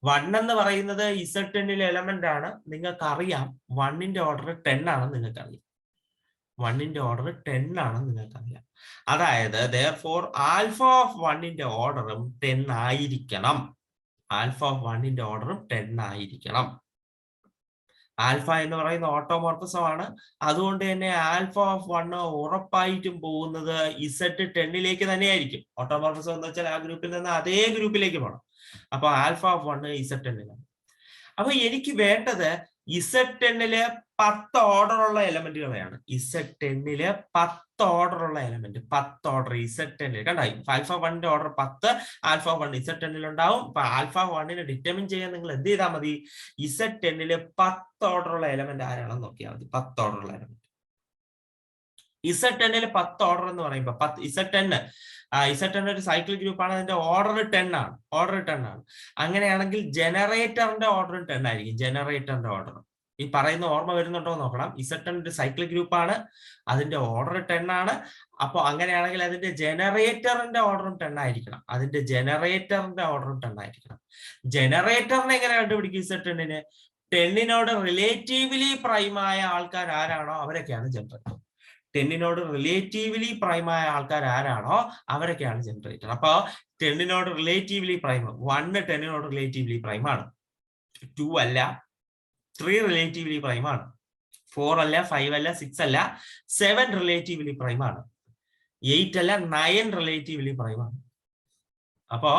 1 എന്ന് പറയുന്നത് Z10ലെ എലമെന്റ് ആണ്. നിങ്ങൾക്കറിയാം 1ന്റെ ഓർഡർ 10 ആണെന്ന് നിങ്ങൾക്കറിയാം. 1ന്റെ ഓർഡർ 10 ആണെന്ന് നിങ്ങൾക്കറിയാം. അതായത് therefore ആൽഫ ഓഫ് 1ന്റെ ഓർഡറും 10 ആയിരിക്കണം. ആൽഫ ഓഫ് 1ന്റെ ഓർഡറും 10 ആയിരിക്കണം. ആൽഫ എന്ന് പറയുന്ന ഓട്ടോമോർഫിസം ആണ്. അതുകൊണ്ട് തന്നെ ആൽഫ ഓഫ് 1 ഉറപ്പായിട്ടും പോകുന്നത് Z10ലേക്ക് തന്നെയായിരിക്കും. ഓട്ടോമോർഫിസം എന്ന് വെച്ചാൽ ആ ഗ്രൂപ്പിൽ നിന്ന് അതേ ഗ്രൂപ്പിലേക്ക് പോകണം. അപ്പൊ ആൽഫ ഓഫ് 1 Z10ലാണ്. അപ്പൊ എനിക്ക് വേണ്ടത് Z10ല് 10 ഓർഡറുള്ള എലമെന്റുകളെയാണ്. Z10ല് 10 ഓർഡറുള്ള എലമെന്റ്, 10 ഓർഡർ Z10ല് കണ്ടായി. ആൽഫ 1ന്റെ ഓർഡർ 10, ആൽഫ 1 Z10ൽ ഉണ്ടാവും. അപ്പൊ ആൽഫ 1നെ ഡിറ്റർമിൻ ചെയ്യാൻ നിങ്ങൾ എന്ത് ചെയ്താൽ മതി? Z10ല് 10 ഓർഡറുള്ള എലമെന്റ് ആരാണെന്ന് നോക്കിയാൽ മതി. 10 ഓർഡറുള്ള എലമെന്റ് Z10ല് 10 ഓർഡർ എന്ന് പറയുമ്പോൾ Z10 ഒരു സൈക്കിൾ ഗ്രൂപ്പ് ആണ്. അതിന്റെ ഓർഡർ 10 ആണ്. അങ്ങനെയാണെങ്കിൽ ജനറേറ്ററിന്റെ ഓർഡറും 10 ആയിരിക്കും. ജനറേറ്ററിന്റെ ഓർഡർ ഈ പറയുന്ന ഓർമ്മ വരുന്നുണ്ടോ നോക്കണം. Z10 ഒരു സൈക്കിൾ ഗ്രൂപ്പ് ആണ്. അതിന്റെ ഓർഡർ 10 ആണ്. അപ്പൊ അങ്ങനെയാണെങ്കിൽ അതിന്റെ ജനറേറ്ററിന്റെ ഓർഡറും 10 ആയിരിക്കണം. ജനറേറ്ററിനെ എങ്ങനെ കണ്ടുപിടിക്കും? Z10ന് 10നോട് റിലേറ്റീവ്ലി പ്രൈമായ ആൾക്കാർ ആരാണോ അവരൊക്കെയാണ് ജനറേറ്റർ. 10നോട് റിലേറ്റീവ്ലി പ്രൈമായ ആൾക്കാർ ആരാണോ അവരൊക്കെയാണ് ജനറേറ്റർ. അപ്പൊ 10നോട് റിലേറ്റീവ്ലി പ്രൈം 1 10നോട് റിലേറ്റീവ്ലി പ്രൈം ആണ്. 2 അല്ല, 3 റിലേറ്റീവ്ലി പ്രൈം ആണ്. 4 അല്ല, 5 അല്ല, 6 അല്ല, 7 റിലേറ്റീവ്ലി പ്രൈം ആണ്. 8 അല്ല, 9 റിലേറ്റീവ്ലി പ്രൈം ആണ്. അപ്പോ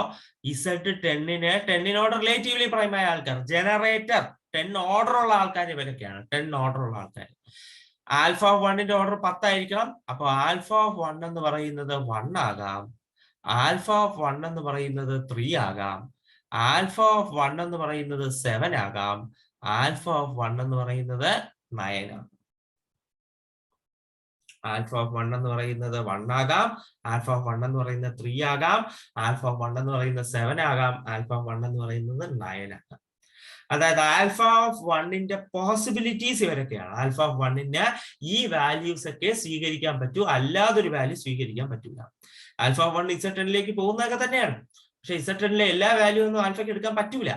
Z10നോട് റിലേറ്റീവ്ലി പ്രൈം ആയ ആൾക്കാർ ജനറേറ്റർ 10 ഓർഡർ ഉള്ള ആൾക്കാർ ഇവരൊക്കെയാണ്. 10 ഓർഡർ ഉള്ള ആൾക്കാർ. ആൽഫ ഓഫ് 1ന്റെ ഓർഡർ 10 ആയിരിക്കണം. അപ്പൊ ആൽഫ ഓഫ് 1 എന്ന് പറയുന്നത് 1 ആകാം. ആൽഫ ഓഫ് 1 എന്ന് പറയുന്നത് 3 ആകാം. ആൽഫ ഓഫ് 1 എന്ന് പറയുന്നത് 7 ആകാം. ആൽഫ ഓഫ് 1 എന്ന് പറയുന്നത് 9 ആകാം. ആൽഫ ഓഫ് 1 എന്ന് പറയുന്നത് 1 ആകാം. ആൽഫ ഓഫ് 1 എന്ന് പറയുന്നത് 3 ആകാം. ആൽഫ ഓഫ് 1 എന്ന് പറയുന്നത് 7 ആകാം. ആൽഫ ഓഫ് 1 എന്ന് പറയുന്നത് 9 ആകാം. അതായത് ആൽഫ ഓഫ് 1ന്റെ പോസിബിലിറ്റീസ് ഇവരൊക്കെയാണ്. ആൽഫ ഓഫ് 1ന് ഈ വാല്യൂസ് ഒക്കെ സ്വീകരിക്കാൻ പറ്റൂ, അല്ലാതൊരു വാല്യൂ സ്വീകരിക്കാൻ പറ്റില്ല. ആൽഫ ഓഫ് 1 Z10ലേക്ക് പോകുന്നതൊക്കെ തന്നെയാണ്. പക്ഷെ Z10ലെ എല്ലാ വാല്യൂ ഒന്നും ആൽഫയ്ക്ക് എടുക്കാൻ പറ്റൂല.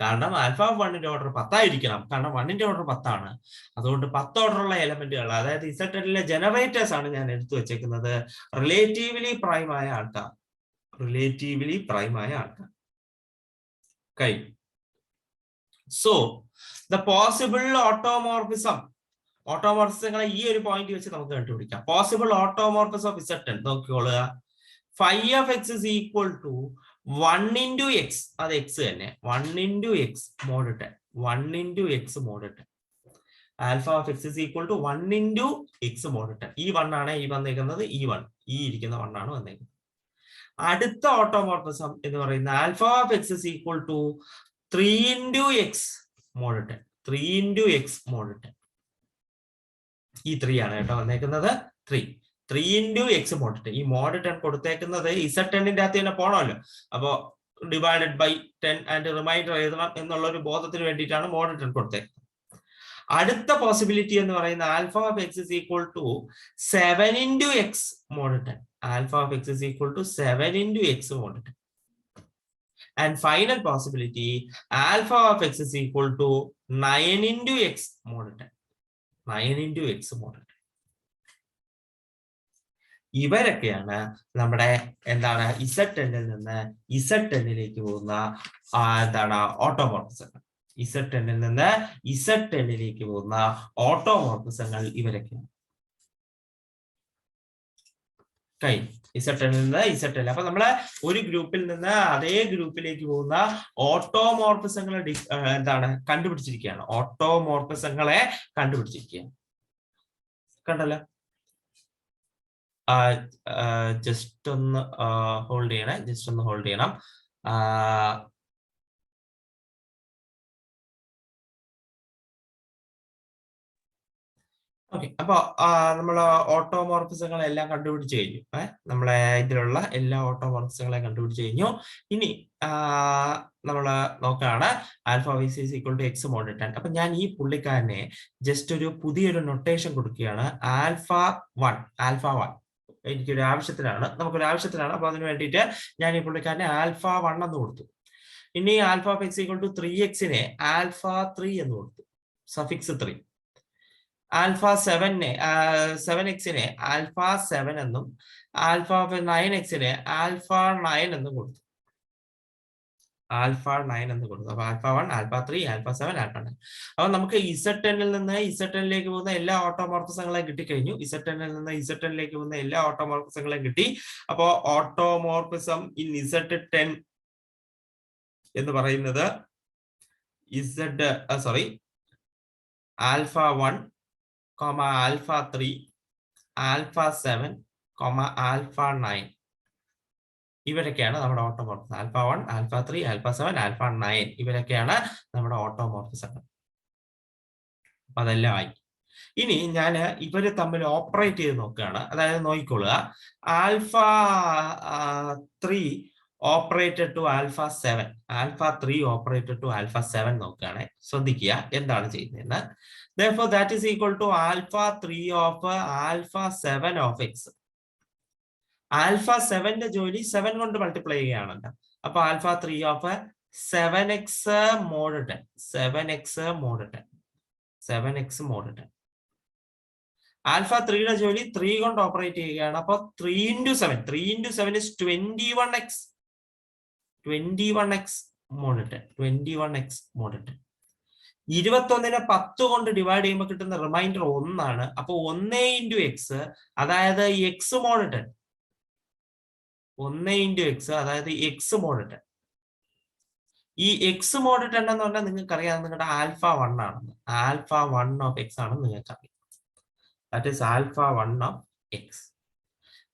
കാരണം ആൽഫ ഓഫ് 1ന്റെ ഓർഡർ 10 ആയിരിക്കണം. കാരണം 1ന്റെ ഓർഡർ 10 ആണ്. അതുകൊണ്ട് 10 ഓർഡറുള്ള എലമെന്റുകൾ, അതായത് Z10ലെ ജനറേറ്റേഴ്സ് ആണ് ഞാൻ എടുത്തു വെച്ചേക്കുന്നത്. റിലേറ്റീവ്ലി പ്രൈം ആയ ആൾക്കാർ. So, the possible ഓട്ടോമോർഫിസങ്ങളെ ഈ ഒരു പോയിന്റ് വെച്ച് നമുക്ക് കണ്ടുപിടിക്കാം. Possible automorphism of Z10 നോക്കിക്കോളുക. phi of x is equal to 1 into x. അത് x തന്നെ. 1 into x mod 10. 1 into x mod 10. Alpha of x is equal to 1 into x mod 10. ഈ 1 ആണ് ഈ വന്നേക്കുന്നത്. ഈ ഇരിക്കുന്ന 1 ആണ് വന്നേക്കുന്നത്. അടുത്ത ഓട്ടോമോർഫിസം എന്ന് പറയുന്നത് alpha of x is equal to 3 into x mod 10. 3 into x mod 10. ഈ 3 ആണ് കേട്ടോ വന്നേക്കുന്നത്. 3 into x mod 10. ഈ mod 10 കൊടുത്തേക്കുന്നത് Z10ന്റെ അകത്ത് തന്നെ പോണമല്ലോ. അപ്പോ ഡിവൈഡഡ് ബൈ 10 ആൻഡ് റിമൈൻഡർ എഴുതണം എന്നുള്ള ഒരു ബോധത്തിന് വേണ്ടിയിട്ടാണ് mod 10 കൊടുത്തേക്കുന്നത്. അടുത്ത പോസിബിലിറ്റി എന്ന് പറയുന്ന alpha of x is equal to 7 into x mod 10. Alpha of x is equal to 7 into x mod 10. And final possibility, alpha of x is equal to 9 into x mod 10. 9 into x mod 10. ഇവരൊക്കെയാണ് നമ്മുടെ എന്താണ് Z10 നിന്ന് Z10ലേക്ക് പോകുന്ന എന്താണ് ഓട്ടോമോർഫിസങ്ങൾ. Z10 നിന്ന് Z10ലേക്ക് പോകുന്ന ഓട്ടോമോർഫിസങ്ങൾ ഇവരൊക്കെയാണ്. Z10 നിന്ന് Z10. അപ്പൊ നമ്മള് ഒരു ഗ്രൂപ്പിൽ നിന്ന് അതേ ഗ്രൂപ്പിലേക്ക് പോകുന്ന ഓട്ടോമോർഫിസങ്ങളെ എന്താണ് കണ്ടുപിടിച്ചിരിക്കുകയാണ്. ഓട്ടോമോർഫിസങ്ങളെ കണ്ടുപിടിച്ചിരിക്കുകയാണ്. കണ്ടല്ലോ. ജസ്റ്റ് ഒന്ന് ഹോൾഡ് ചെയ്യണം. ഓക്കെ, അപ്പൊ നമ്മള് ഓട്ടോമോർഫിസങ്ങളെല്ലാം കണ്ടുപിടിച്ച് കഴിഞ്ഞു. നമ്മളെ ഇതിലുള്ള എല്ലാ ഓട്ടോമോർഫിസങ്ങളെയും കണ്ടുപിടിച്ച് കഴിഞ്ഞു. ഇനി നമ്മള് നോക്കുകയാണ് alpha wise is equal to x mod 10. അപ്പൊ ഞാൻ ഈ പുള്ളിക്കാരനെ ജസ്റ്റ് ഒരു പുതിയൊരു നൊട്ടേഷൻ കൊടുക്കുകയാണ്. ആൽഫ 1 എനിക്കൊരു ആവശ്യത്തിനാണ്, നമുക്കൊരു ആവശ്യത്തിനാണ്. അപ്പൊ അതിന് വേണ്ടിയിട്ട് ഞാൻ ഈ പുള്ളിക്കാരനെ ആൽഫ 1 എന്ന് കൊടുത്തു. ഇനി alpha of x equal to 3x alpha 3 എന്ന് കൊടുത്തു, സഫിക്സ് 3. ആൽഫ 7x ആൽഫ 7 എന്നും ആൽഫ 9x ആൽഫ 9 എന്നും കൊടുത്തു. ആൽഫ 9 എന്ന് കൊടുത്തു. അപ്പൊ ആൽഫ 1, ആൽഫ 3, ആൽഫ 7, ആൽഫ 9. അപ്പൊ നമുക്ക് Z10 നിന്ന് Z10ലേക്ക് പോകുന്ന എല്ലാ ഓട്ടോമോർഫിസങ്ങളെയും കിട്ടിക്കഴിഞ്ഞു. Z10 നിന്ന് Z10ലേക്ക് പോകുന്ന എല്ലാ ഓട്ടോമോർഫിസങ്ങളെയും കിട്ടി. അപ്പോ ഓട്ടോമോർഫിസം ഇൻ Z10 എന്ന് പറയുന്നത് ആൽഫ 1, ആൽഫ 3, ആൽഫ 7, ആൽഫ 9. ഇവരൊക്കെയാണ് നമ്മുടെ automorphism. Alpha 1, alpha 3, alpha 7, alpha 9 ഇവരൊക്കെയാണ് നമ്മുടെ ഓട്ടോമോർഫിസങ്ങൾ. അപ്പൊ അതെല്ലാം ആയി. ഇനി ഞാൻ ഇവര് തമ്മിൽ ഓപ്പറേറ്റ് ചെയ്ത് നോക്കുകയാണ്. അതായത് നോക്കിക്കൊള്ളുക, alpha 3 operated to alpha 7, alpha 3 operated to alpha 7 നോക്കുകയാണ്. ശ്രദ്ധിക്കുക എന്താണ് ചെയ്യുന്നതെന്ന്. Therefore, that is equal to alpha 3 of alpha 7 of x. Alpha 7ന്റെ ജോലി 7 കൊണ്ട് മൾട്ടിപ്ലൈ ചെയ്യുകയാണല്ലോ. അപ്പൊ alpha 3 of 7x mod 10, 7x mod 10, 7x mod 10. Alpha 3യുടെ ജോലി 3 കൊണ്ട് ഓപ്പറേറ്റ് ചെയ്യുകയാണ്. അപ്പൊ 3 into 7, 3 into 7 is 21x, 21x mod 10, 21x mod 10. 21നെ 10 കൊണ്ട് ഡിവൈഡ് ചെയ്യുമ്പോൾ കിട്ടുന്ന റിമൈൻഡർ 1 ആണ്. അപ്പൊ 1 into x, അതായത് x മോഡ് 10, 1 into x, അതായത് x മോഡ് 10. ഈ x മോഡ് 10 എന്ന് പറഞ്ഞാൽ നിങ്ങൾക്ക് അറിയാം നിങ്ങളുടെ ആൽഫ 1 ആണെന്ന്. ആൽഫ 1 ഓഫ് x ആണെന്ന് നിങ്ങൾക്ക് അറിയാം. That is alpha 1 of x.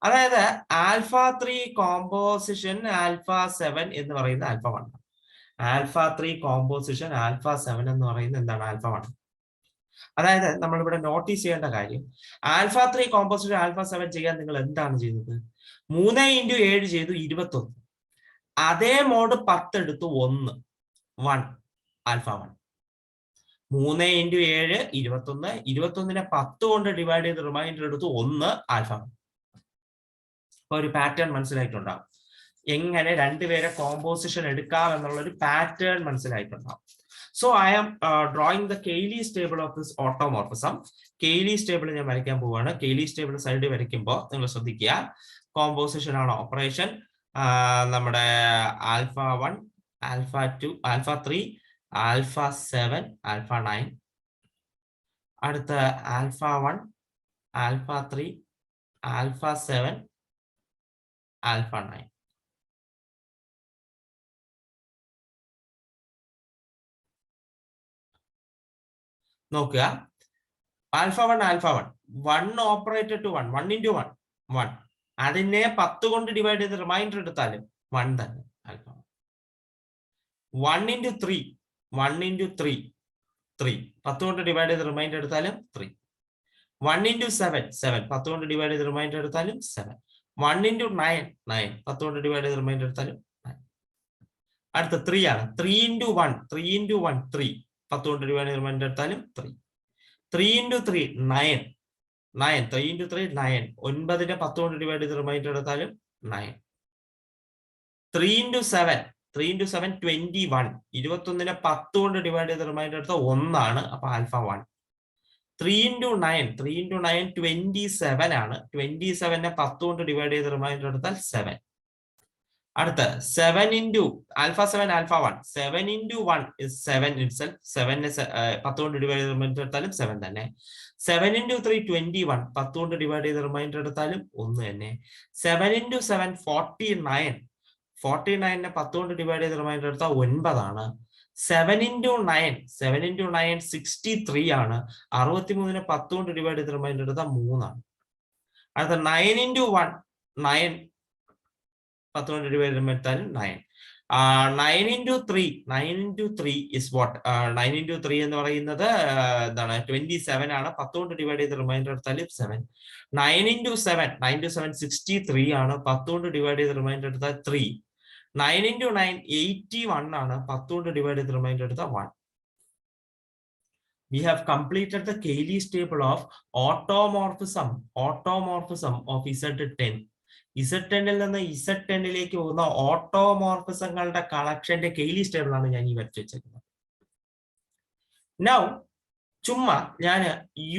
അതായത് ആൽഫ 3 കോമ്പോസിഷൻ ആൽഫ 7 എന്ന് പറയുന്ന ആൽഫ 1. ആൽഫ 3 കോമ്പോസിഷൻ ആൽഫ 7 എന്ന് പറയുന്നത് എന്താണ്? ആൽഫ 1. അതായത് നമ്മളിവിടെ നോട്ടീസ് ചെയ്യേണ്ട കാര്യം, ആൽഫ 3 കോമ്പോസിഷൻ ആൽഫ 7 ചെയ്യാൻ നിങ്ങൾ എന്താണ് ചെയ്തത്? 3 into 7 ചെയ്തു 21. അതേ മോഡ് 10 എടുത്തു 1 ആൽഫ 1. 3 into 7 21, 21നെ 10 കൊണ്ട് ഡിവൈഡ് ചെയ്ത് റിമൈൻഡർ എടുത്തു 1 ആൽഫ 1. അപ്പൊ ഒരു പാറ്റേൺ മനസ്സിലായിട്ടുണ്ടാവും. എങ്ങനെ രണ്ടുപേരെ കോമ്പോസിഷൻ എടുക്കാം എന്നുള്ള ഒരു പാറ്റേൺ മനസ്സിലായിട്ടുണ്ടാവും. So I am drawing the Cayley's table of this automorphism. Cayley's table ഞാൻ വരയ്ക്കാൻ പോവുകയാണ്. കെയ്ലീസ് ടേബിൾ സൈഡ് വരയ്ക്കുമ്പോൾ നിങ്ങൾ ശ്രദ്ധിക്കുക, കോമ്പോസിഷൻ ആണ് ഓപ്പറേഷൻ. നമ്മുടെ alpha 1, alpha 2, alpha 3, alpha 7, alpha 9. അടുത്ത ആൽഫ 1, ആൽഫ 3, ആൽഫ 7, ആൽഫ 9. നോക്കുക, ആൽഫ 1 1 ഓപ്പറേറ്റഡ് ടു 1 into 1. അതിനെ 10 കൊണ്ട് ഡിവൈഡ് ചെയ്ത് റിമൈൻഡർ എടുത്താലും 1 തന്നെ ആൽഫ 1 into 3, 3. 10 കൊണ്ട് ഡിവൈഡ് ചെയ്ത് റിമൈൻഡർ എടുത്താലും 3. 1 into 7, 10 കൊണ്ട് ഡിവൈഡ് ചെയ്ത് റിമൈൻഡർ എടുത്താലും 7. 1 into 9, 10 കൊണ്ട് ഡിവൈഡ് ചെയ്ത് റിമൈൻഡർ എടുത്താലും 9. അടുത്ത 3 ആണ്. 3 into 1, 3. 10 കൊണ്ട് ഡിവൈഡ് ചെയ്ത് റിമൈൻഡർ എടുത്താലും 3. 3 into 3 9. 9. 3 into 3 9. 9നെ 10 കൊണ്ട് ഡിവൈഡ് ചെയ്ത് റിമൈൻഡർ എടുത്താലും 9. 3 into 7. 3 into 7 21. 21നെ 10 കൊണ്ട് ഡിവൈഡ് ചെയ്ത് റിമൈൻഡർ എടുത്താൽ 1 ആണ്. അപ്പൊ ആൽഫ 1. 3 into 9. 3 into 9 27 ആണ്. 27നെ 10 കൊണ്ട് ഡിവൈഡ് ചെയ്ത് റിമൈൻഡർ എടുത്താൽ 7. അടുത്ത 7 into alpha 7 alpha 1. 7 into 1 is 7 itself. 7നെ 10 കൊണ്ട് ഡിവൈഡ് ചെയ്ത് റിമൈൻഡർ എടുത്താലും 7 തന്നെ. 7 into 3 21. 10 കൊണ്ട് ഡിവൈഡ് ചെയ്ത് റിമൈൻഡർ എടുത്താലും 1 തന്നെ. 7 into 7 49. 49നെ 10 കൊണ്ട് ഡിവൈഡ് ചെയ്ത് റിമൈൻഡർ എടുത്താൽ 9 ആണ്. 7 into 9. 7 into 9 63 ആണ്. 63നെ 10 കൊണ്ട് ഡിവൈഡ് ചെയ്ത് റിമൈൻഡർ എടുത്താൽ 3 ആണ്. അടുത്ത 9 into 1. 9 10 കൊണ്ട് ഡിവൈഡ് എടുത്താലും 9. 9 into 3. 9 into 3 is what? 9 into 3 എന്ന് പറയുന്നത് എന്താണ്? 27 ആണ്. 10 കൊണ്ട് ഡിവൈഡ് ചെയ്ത് റിമൈൻഡർ എടുത്താലും 7. 9 into 7. 9 into 7 63 ആണ്. 10 കൊണ്ട് ഡിവൈഡ് ചെയ്ത് റിമൈൻഡർ എടുത്താൽ 3. 9 into 9 81 ആണ്. 10 കൊണ്ട് ഡിവൈഡ് ചെയ്ത് റിമൈൻഡർ എടുത്താൽ 1. We have completed the Cayley's table of automorphism of Z10. Z10ൽ നിന്ന് Z10ലേക്ക് പോകുന്ന ഓട്ടോമോർഫിസങ്ങളുടെ കളക്ഷന്റെ കെയ്ലീസ് ടേബിൾ ആണ് ഞാൻ ഈ വരച്ചു വെച്ചേക്കുന്നത്. നൗ ചുമ്മാ ഞാൻ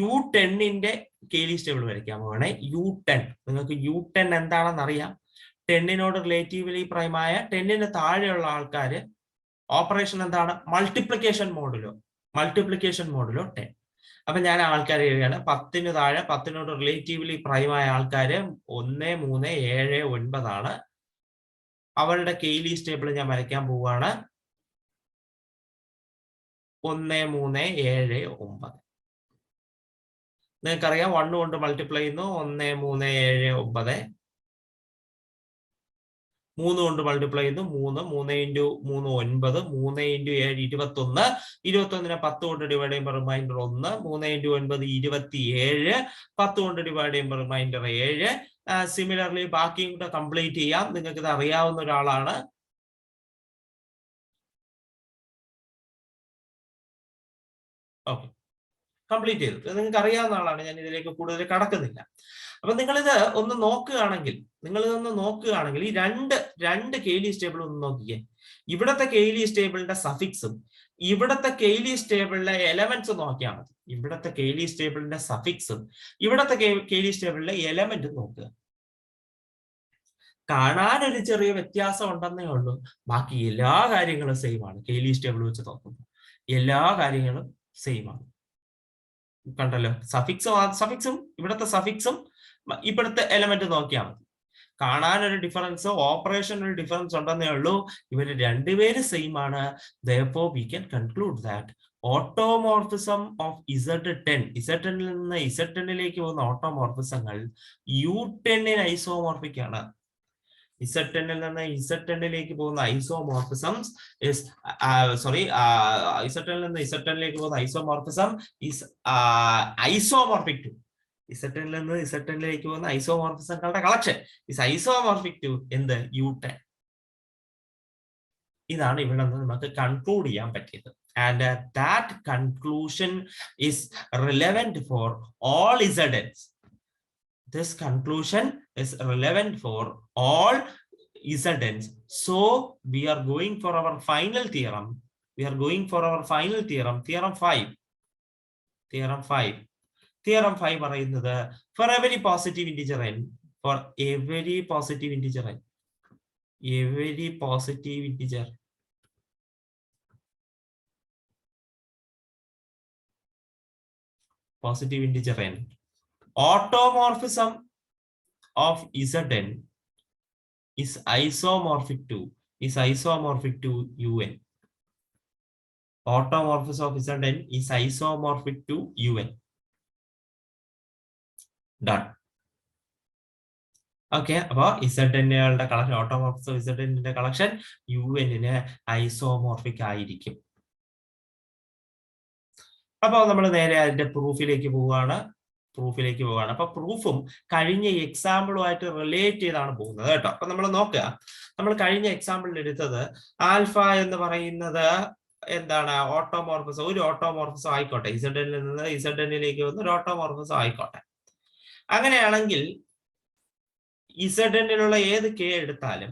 U10ന്റെ കെയ്ലീസ് ടേബിൾ വരയ്ക്കാൻ പോവാണേ. U10 നിങ്ങൾക്ക് U10 എന്താണെന്ന് അറിയാം. 10നോട് റിലേറ്റീവ്ലി പ്രൈമായ 10ന് താഴെയുള്ള ആൾക്കാര് ഓപ്പറേഷൻ എന്താണ്? മൾട്ടിപ്ലിക്കേഷൻ മോഡിലോ 10. അപ്പൊ ഞാൻ ആൾക്കാരെ എഴുതിയാണ് 10ന് താഴെ 10നോട് റിലേറ്റീവ്ലി പ്രൈമായ ആൾക്കാര് 1 3 7 9 ആണ്. അവരുടെ കെയ്ലീസ് ടേബിൾ ഞാൻ വരയ്ക്കാൻ പോവുകയാണ്. 1 3 7 9. നിങ്ങൾക്കറിയാം 1 കൊണ്ട് മൾട്ടിപ്ലൈ ചെയ്യുന്നു. 1 3 7 9. 3 കൊണ്ട് മൾട്ടിപ്ലൈ ചെയ്തു. 3 3 into 3 9. 3 into 7 21. 21നെ 10 കൊണ്ട് ഡിവൈഡ് ചെയ്യുമ്പോൾ റിമൈൻഡർ 1. 3 into 9 27. 10 കൊണ്ട് ഡിവൈഡ് ചെയ്യുമ്പോൾ റിമൈൻഡർ 7. സിമിലർലി ബാക്കിയും കൂടെ കംപ്ലീറ്റ് ചെയ്യാം. നിങ്ങൾക്ക് ഇത് അറിയാവുന്ന ഒരാളാണ്. ഓക്കെ, കംപ്ലീറ്റ് ചെയ്തു. നിങ്ങൾക്ക് അറിയാവുന്ന ആളാണ്. ഞാൻ ഇതിലേക്ക് കൂടുതൽ കടക്കുന്നില്ല. അപ്പൊ നിങ്ങളിത് ഒന്ന് നോക്കുകയാണെങ്കിൽ ഈ രണ്ട് കെയ്ലീസ് ടേബിൾ ഒന്ന് നോക്കിയേ. ഇവിടത്തെ കെയ്ലീസ് ടേബിളിന്റെ സഫിക്സും ഇവിടത്തെ കെയ്ലീസ് ടേബിളിലെ എലമെന്റ്സ് നോക്കിയാൽ മതി. ഇവിടത്തെ കെയ്ലീസ് ടേബിളിന്റെ സഫിക്സും ഇവിടത്തെ കെയ്ലീസ് ടേബിളിലെ എലമെന്റും നോക്കുക. കാണാൻ ഒരു ചെറിയ വ്യത്യാസം ഉണ്ടെന്നേ ഉള്ളൂ. ബാക്കി എല്ലാ കാര്യങ്ങളും സെയിം ആണ്. കെയ്ലീസ് ടേബിൾ വെച്ച് നോക്കുമ്പോൾ എല്ലാ കാര്യങ്ങളും സെയിം ആണ്. കണ്ടല്ലോ, സഫിക്സും ഇവിടുത്തെ സഫിക്സും ഇവിടുത്തെ എലമെന്റ് നോക്കിയാൽ മതി. കാണാൻ ഒരു ഡിഫറൻസ്, ഓപ്പറേഷൻ ഒരു ഡിഫറൻസ് ഉണ്ടെന്നേ ഉള്ളൂ. ഇവര് രണ്ടുപേരും സെയിം ആണ്. Therefore we can conclude that automorphism of Z10 നിന്ന് Z10ലേക്ക് പോകുന്ന ഓട്ടോമോർഫിസങ്ങൾ U10 ഐസോമോർഫിക് ആണ്. Z10ൽ നിന്ന് Z10ലേക്ക് പോകുന്ന ഐസോമോർഫിസംസ് ഇസ് Z10ൽ നിന്ന് Z10ലേക്ക് പോകുന്ന ഐസോമോർഫിസം ഇസ് ഐസോമോർഫിക് ടു. Z10ൽ നിന്ന് Z10ലേക്ക് പോകുന്ന ഐസോമോർഫിസങ്ങളുടെ കളക്ഷൻ ഇസ് ഐസോമോർഫിക് ടു എന്ത്? U10. ഇതാണ് ഇവിടെ നിന്ന് നമുക്ക് കൺക്ലൂഡ് ചെയ്യാൻ പറ്റിയത്. And that conclusion is relevant for all Zns. This conclusion is relevant for all Zns. So we are going for our final theorem. Theorem 5. Theorem 5 പറയുന്നത് for every positive integer n, every positive integer n, automorphism of Zn is isomorphic to Un. Automorphism of Zn is isomorphic to Un. Done. Okay, അപ്പോൾ Zn-കളുടെ collection, automorphism Zn-ന്റെ collection UN-ന് isomorphic ആയിരിക്കും. അപ്പോൾ നമ്മൾ നേരെ അതിന്റെ പ്രൂഫിലേക്ക് പോവുകയാണ്. അപ്പൊ പ്രൂഫും കഴിഞ്ഞ എക്സാമ്പിളുമായിട്ട് റിലേറ്റ് ചെയ്താണ് പോകുന്നത് കേട്ടോ. അപ്പൊ നമ്മൾ നോക്കുക, നമ്മൾ കഴിഞ്ഞ എക്സാമ്പിളിൽ എടുത്തത് ആൽഫ എന്ന് പറയുന്നത് എന്താണ് ഓട്ടോമോർഫിസം, ഒരു ഓട്ടോമോർഫിസം ആയിക്കോട്ടെ, ഇസഡിൽ നിന്ന് ഇസഡിലേക്ക് വന്ന് ഒരു ഓട്ടോമോർഫിസം ആയിക്കോട്ടെ. അങ്ങനെയാണെങ്കിൽ ഇസഡിലുള്ള ഏത് കെ എടുത്താലും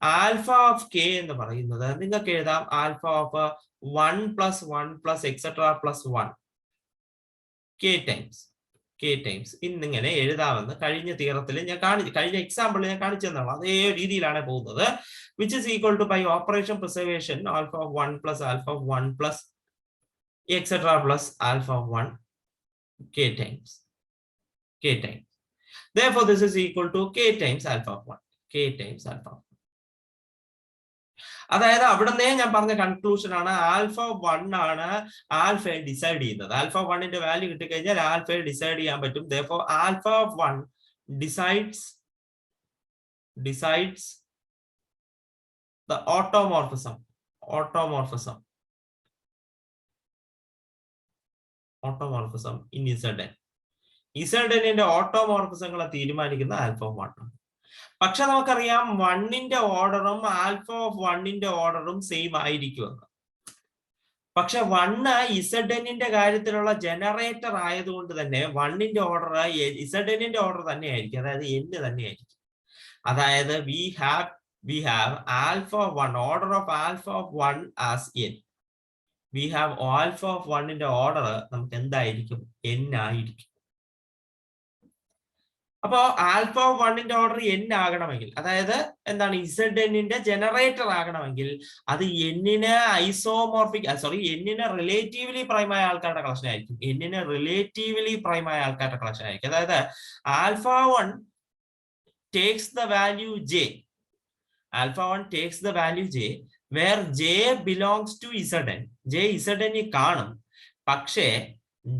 ആൽഫ ഓഫ് കെ എന്ന് പറയുന്നത് നിങ്ങൾക്ക് എഴുതാം alpha of 1 + 1 + etcetera +1 k times ഇന്നിങ്ങനെ എഴുതാമെന്ന് കഴിഞ്ഞ തിയറത്തിൽ ഞാൻ കഴിഞ്ഞ എക്സാമ്പിൾ ഞാൻ കാണിച്ചു തന്നാണ്. അതേ രീതിയിലാണ് പോകുന്നത്. Which is equal to by operation preservation alpha of 1 + alpha of 1 + etcetera alpha of 1 k times. Therefore, this is equal to k times alpha of 1. K times alpha of 1. അതായത് അവിടുന്ന് ഞാൻ പറഞ്ഞ കൺക്ലൂഷൻ ആണ് ആൽഫ 1 ആണ് ആൽഫയെ decide ചെയ്യുന്നത്. Alpha 1ന്റെ value കിട്ടിക്കഴിഞ്ഞാൽ ആൽഫയെ decide ചെയ്യാൻ പറ്റും. Therefore, alpha of 1 decides the automorphism in Zn. Zn ഓട്ടോമോർഫിസങ്ങളെ തീരുമാനിക്കുന്ന ആൽഫ 1 ആണ്. പക്ഷെ നമുക്കറിയാം 1ന്റെ ഓർഡറും ആൽഫ ഓഫ് 1ന്റെ ഓർഡറും സെയിം ആയിരിക്കുമെന്ന്. പക്ഷെ 1 Zn കാര്യത്തിലുള്ള ജനറേറ്റർ ആയതുകൊണ്ട് തന്നെ 1ന്റെ ഓർഡർ Zn ഓർഡർ തന്നെയായിരിക്കും, അതായത് n തന്നെയായിരിക്കും. അതായത് we have alpha 1, order of alpha of 1 as n. We have alpha of 1ന്റെ ഓർഡർ നമുക്ക് എന്തായിരിക്കും? n ആയിരിക്കും. അപ്പോ ആൽഫ 1ന്റെ ഓർഡർ n ആകണമെങ്കിൽ, അതായത് എന്താണ് Zn ജനറേറ്റർ ആകണമെങ്കിൽ അത് n-ന് ഐസോമോർഫിക് n-ന് റിലേറ്റീവ്ലി പ്രൈമായ ആൾക്കാരുടെ കളക്ഷൻ ആയിരിക്കും. n-ന് റിലേറ്റീവ്ലി പ്രൈമായ ആൾക്കാരുടെ കളക്ഷൻ ആയിരിക്കും. അതായത് alpha 1 takes the value j. Alpha 1 takes the value j where j belongs to Zn. j Zn കാണും, പക്ഷേ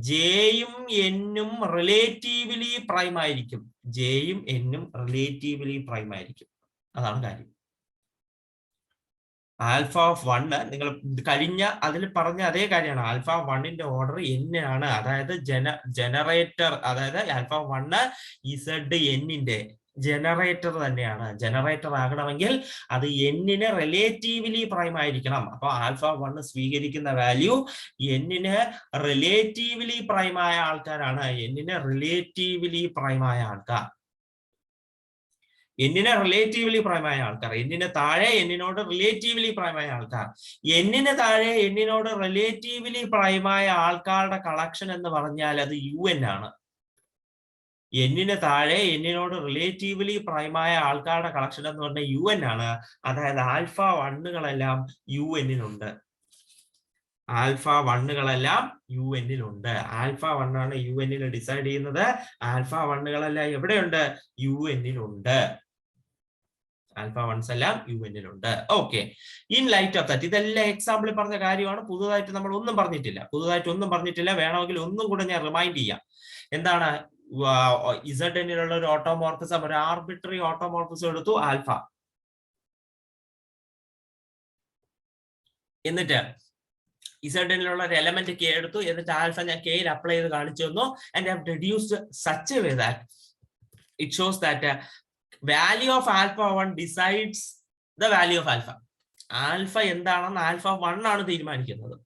ജെയും എന്നും റിലേറ്റീവ്ലി പ്രൈം ആയിരിക്കും. ജെയും എന്നും റിലേറ്റീവ്ലി പ്രൈം ആയിരിക്കും. അതാണ് കാര്യം. ആൽഫ ഓഫ് 1 നിങ്ങൾ കഴിഞ്ഞ അതിൽ പറഞ്ഞ അതേ കാര്യമാണ്. ആൽഫ 1ന്റെ ഓർഡർ n ആണ്, അതായത് ജനറേറ്റർ, അതായത് ആൽഫ 1 Zn ജനറേറ്റർ തന്നെയാണ്. ജനറേറ്റർ ആകണമെങ്കിൽ അത് n-ന് റിലേറ്റീവ്ലി പ്രൈം ആയിരിക്കണം. അപ്പൊ ആൽഫ 1 സ്വീകരിക്കുന്ന വാല്യൂ n-ന് റിലേറ്റീവ്ലി പ്രൈമായ ആൾക്കാരാണ്. n-ന് റിലേറ്റീവ്ലി പ്രൈമായ ആൾക്കാർ, n-ന് റിലേറ്റീവ്ലി പ്രൈമായ ആൾക്കാർ, n-ന് താഴെ n-നോട് റിലേറ്റീവ്ലി പ്രൈമായ ആൾക്കാർ. n-ന് താഴെ n-നോട് റിലേറ്റീവ്ലി പ്രൈമായ ആൾക്കാരുടെ കളക്ഷൻ എന്ന് പറഞ്ഞാൽ അത് un ആണ്. n-ന് താഴെ n-നോട് റിലേറ്റീവ്ലി പ്രൈമായ ആൾക്കാരുടെ കളക്ഷൻ എന്ന് പറഞ്ഞാൽ un ആണ്. അതായത് ആൽഫ 1കളെല്ലാം un-ലുണ്ട്. ആൽഫ 1കളെല്ലാം un-ലുണ്ട്. ആൽഫ 1 ആണ് un-ൽ ഡിസൈഡ് ചെയ്യുന്നത്. ആൽഫ 1കളെല്ലാം എവിടെയുണ്ട്? un-ലുണ്ട്. ആൽഫ 1s എല്ലാം un-ലുണ്ട്. Okay, in light of that, ഇതെല്ലാം എക്സാമ്പിളിൽ പറഞ്ഞ കാര്യമാണ്. പുതുതായിട്ട് നമ്മൾ ഒന്നും പറഞ്ഞിട്ടില്ല. വേണമെങ്കിൽ ഒന്നും കൂടെ ഞാൻ റിമൈൻഡ് ചെയ്യാം. എന്താണ് Zn-ലുള്ള ഒരു ഓട്ടോമോർഫിസം, ഒരു ആർബിട്രറി ഓട്ടോമോർഫിസം എടുത്തു ആൽഫ. എന്നിട്ട് Zn-ലുള്ള ഒരു എലമെന്റ് k എടുത്തു. എന്നിട്ട് ആൽഫ ഞാൻ kയിൽ അപ്ലൈ ചെയ്ത് കാണിച്ചു തന്നു. And I have reduced such a way that it shows that value of alpha 1 decides the value of alpha. Alpha എന്താണെന്ന് ആൽഫ 1 ആണ് തീരുമാനിക്കുന്നത്.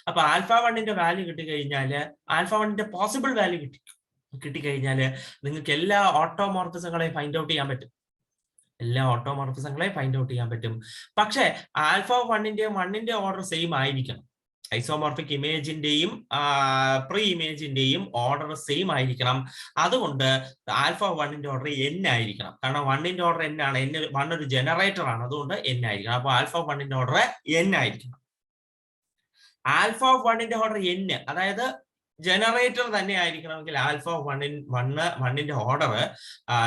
അപ്പൊ ആൽഫ 1ന്റെ വാല്യൂ കിട്ടിക്കഴിഞ്ഞാല്, ആൽഫ 1ന്റെ പോസിബിൾ വാല്യൂ കിട്ടിക്കഴിഞ്ഞാല് നിങ്ങൾക്ക് എല്ലാ ഓട്ടോമോർഫിസങ്ങളെയും ഫൈൻഡ് ഔട്ട് ചെയ്യാൻ പറ്റും. പക്ഷെ ആൽഫ 1ന്റെ ഓർഡർ സെയിം ആയിരിക്കണം. ഐസോമോർഫിക് ഇമേജിന്റെയും പ്രീ ഇമേജിന്റെയും ഓർഡർ സെയിം ആയിരിക്കണം. അതുകൊണ്ട് ആൽഫ 1ന്റെ ഓർഡർ n ആയിരിക്കണം. കാരണം 1ന്റെ ഓർഡർ n ആണ്. 1 ഒരു ജനറേറ്റർ ആണ്, അതുകൊണ്ട് n ആയിരിക്കണം. അപ്പൊ ആൽഫ 1ന്റെ ഓർഡർ n ആയിരിക്കണം. ആൽഫ 1ന്റെ ഓർഡർ n, അതായത് ജനറേറ്റർ തന്നെ ആയിരിക്കണമെങ്കിൽ ആൽഫ 1ന്റെ ഓർഡർ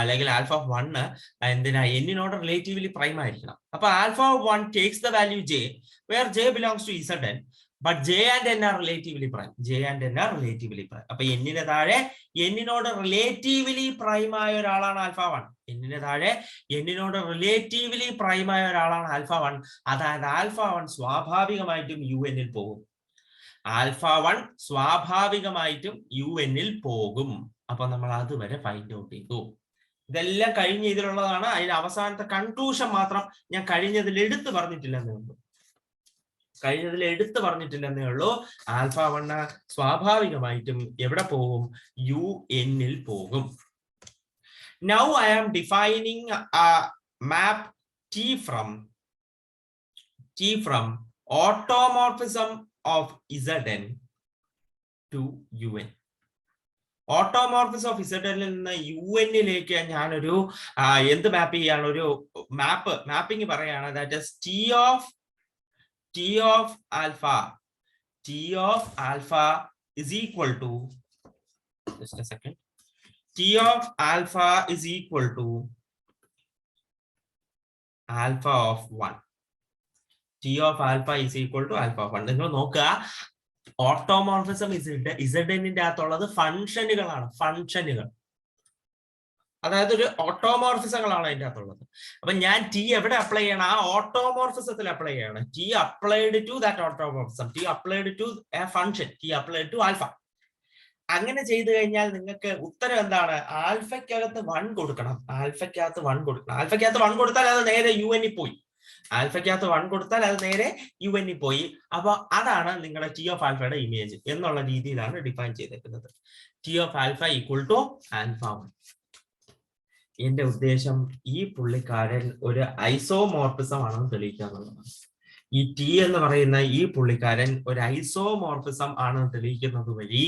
അല്ലെങ്കിൽ ആൽഫ 1 എന്തിനാ n-നോട് റിലേറ്റീവ്ലി പ്രൈം ആയിരിക്കണം. അപ്പൊ alpha 1 takes the value j where j belongs to Zn, but j and n are relatively prime. അപ്പൊ n-ന് താഴെ n-നോട് റിലേറ്റീവ്ലി പ്രൈം ആയ ഒരാളാണ് ആൽഫ 1. n-ന് താഴെ n-നോട് റിലേറ്റീവ്ലി പ്രൈം ആയ ഒരാളാണ് ആൽഫ 1. അതായത് ആൽഫ 1 സ്വാഭാവികമായിട്ടും un-ൽ പോകും. ആൽഫ 1 സ്വാഭാവികമായിട്ടും un-ൽ പോകും. അപ്പൊ നമ്മൾ അതുവരെ ഫൈൻഡ് ഔട്ട് ചെയ്തു. ഇതെല്ലാം കഴിഞ്ഞ ഇതിലുള്ളതാണ്. അതിന് അവസാനത്തെ കൺക്ലൂഷൻ മാത്രം ഞാൻ കഴിഞ്ഞതിൽ എടുത്തു പറഞ്ഞിട്ടില്ലെന്നേ ഉള്ളൂ. ആൽഫ 1 സ്വാഭാവികമായിട്ടും എവിടെ പോകും? UN പോകും. Now I am defining a map T from automorphism of Zn to UN. Automorphism of ഇസഡിൽ നിന്ന് UN ഞാനൊരു എന്ത് മാപ്പ് ചെയ്യാണ്? ഒരു മാപ്പിംഗ് പറയാണ്. That is T of alpha is equal to, just a second, T of alpha is equal to alpha of 1. T of alpha is equal to alpha of 1. നിങ്ങൾ നോക്കുക, automorphism ഇസഡിന്റെ അകത്തുള്ളത് ഫംഗ്ഷനുകളാണ്. അതായത് ഒരു ഓട്ടോമോർഫിസങ്ങളാണ് അതിന്റെ അകത്തുള്ളത്. അപ്പൊ ഞാൻ ടി എവിടെ അപ്ലൈ ചെയ്യണം? ആ ഓട്ടോമോർഫിസത്തിൽ അപ്ലൈ ചെയ്യണം. T applied to that automorphism, t applied to a function, t applied to alpha. അങ്ങനെ ചെയ്തു കഴിഞ്ഞാൽ നിങ്ങൾക്ക് ഉത്തരം എന്താണ്? ആൽഫയ്ക്കകത്ത് 1 കൊടുക്കണം. ആൽഫയ്ക്കകത്ത് 1 കൊടുത്താൽ അത് നേരെ UN പോയി. പോയി. അപ്പൊ അതാണ് നിങ്ങളുടെ ടി ഓഫ് ആൽഫയുടെ ഇമേജ് എന്നുള്ള രീതിയിലാണ് ഡിഫൈൻ ചെയ്തേക്കുന്നത്. T of alpha equal to alpha 1. എന്റെ ഉദ്ദേശം ഈ പുള്ളിക്കാരൻ ഒരു ഐസോമോർഫിസം ആണെന്ന് തെളിയിക്കാന്നുള്ളതാണ്. ഈ ടി എന്ന് പറയുന്ന ഈ പുള്ളിക്കാരൻ ഒരു ഐസോമോർഫിസം ആണെന്ന് തെളിയിക്കുന്നത് വഴി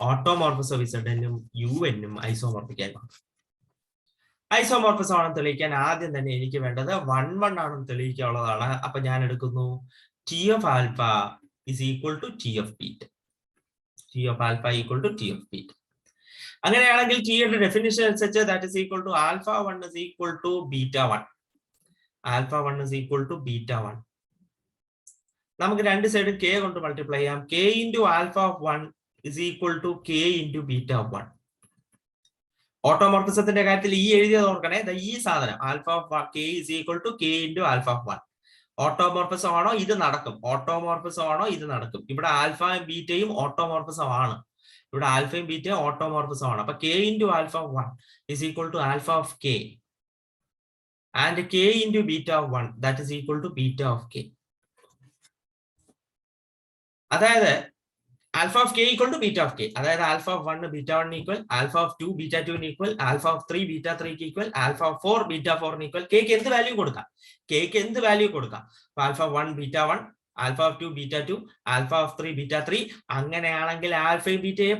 ഓട്ടോമോർഫിസം ഇസഡിനും UN ഐസോമോർഫിക്കാൻ മാറും. ഐസോമോർഫിസം ആണെന്ന് തെളിയിക്കാൻ ആദ്യം തന്നെ എനിക്ക് വേണ്ടത് 1 ആണെന്ന് തെളിയിക്കാനുള്ളതാണ്. അപ്പൊ ഞാൻ എടുക്കുന്നു t of alpha is equal to t of beta. അങ്ങനെയാണെങ്കിൽ ടിയുടെ ഡെഫിനിഷൻ അനുസരിച്ച് that is equal to alpha 1 is equal to beta 1. നമുക്ക് രണ്ട് സൈഡും k കൊണ്ട് മൾട്ടിപ്ലൈ ചെയ്യാം. k into alpha of 1 is equal to k into beta of 1. ഓട്ടോമോർഫിസത്തിന്റെ കാര്യത്തിൽ ഈ എഴുതിയത് ഓർക്കണേ, ഈ സാധനം alpha of k is equal to k into alpha of 1. Automorphism ആണോ ഇത് നടക്കും. ഇവിടെ ആൽഫയും ബീറ്റയും ഓട്ടോമോർഫിസം ആണ്. അപ്പൊ k into alpha of 1 is equal to alpha of k and k into beta of 1 that is equal to beta of k. അതായത് alpha of k equal to beta of k. അതായത് alpha of 1 beta 1 equal, alpha of 2 beta 2 equal, alpha of 3 beta 3 equal, alpha of 4 beta 4 equal. k ക്ക് എന്ത് value കൊടുക്കാം? Alpha 1 beta 1, alpha of 2 beta 2, alpha of 3 beta 3. അങ്ങനെയാണെങ്കിൽ ആൽഫയും ബീറ്റയും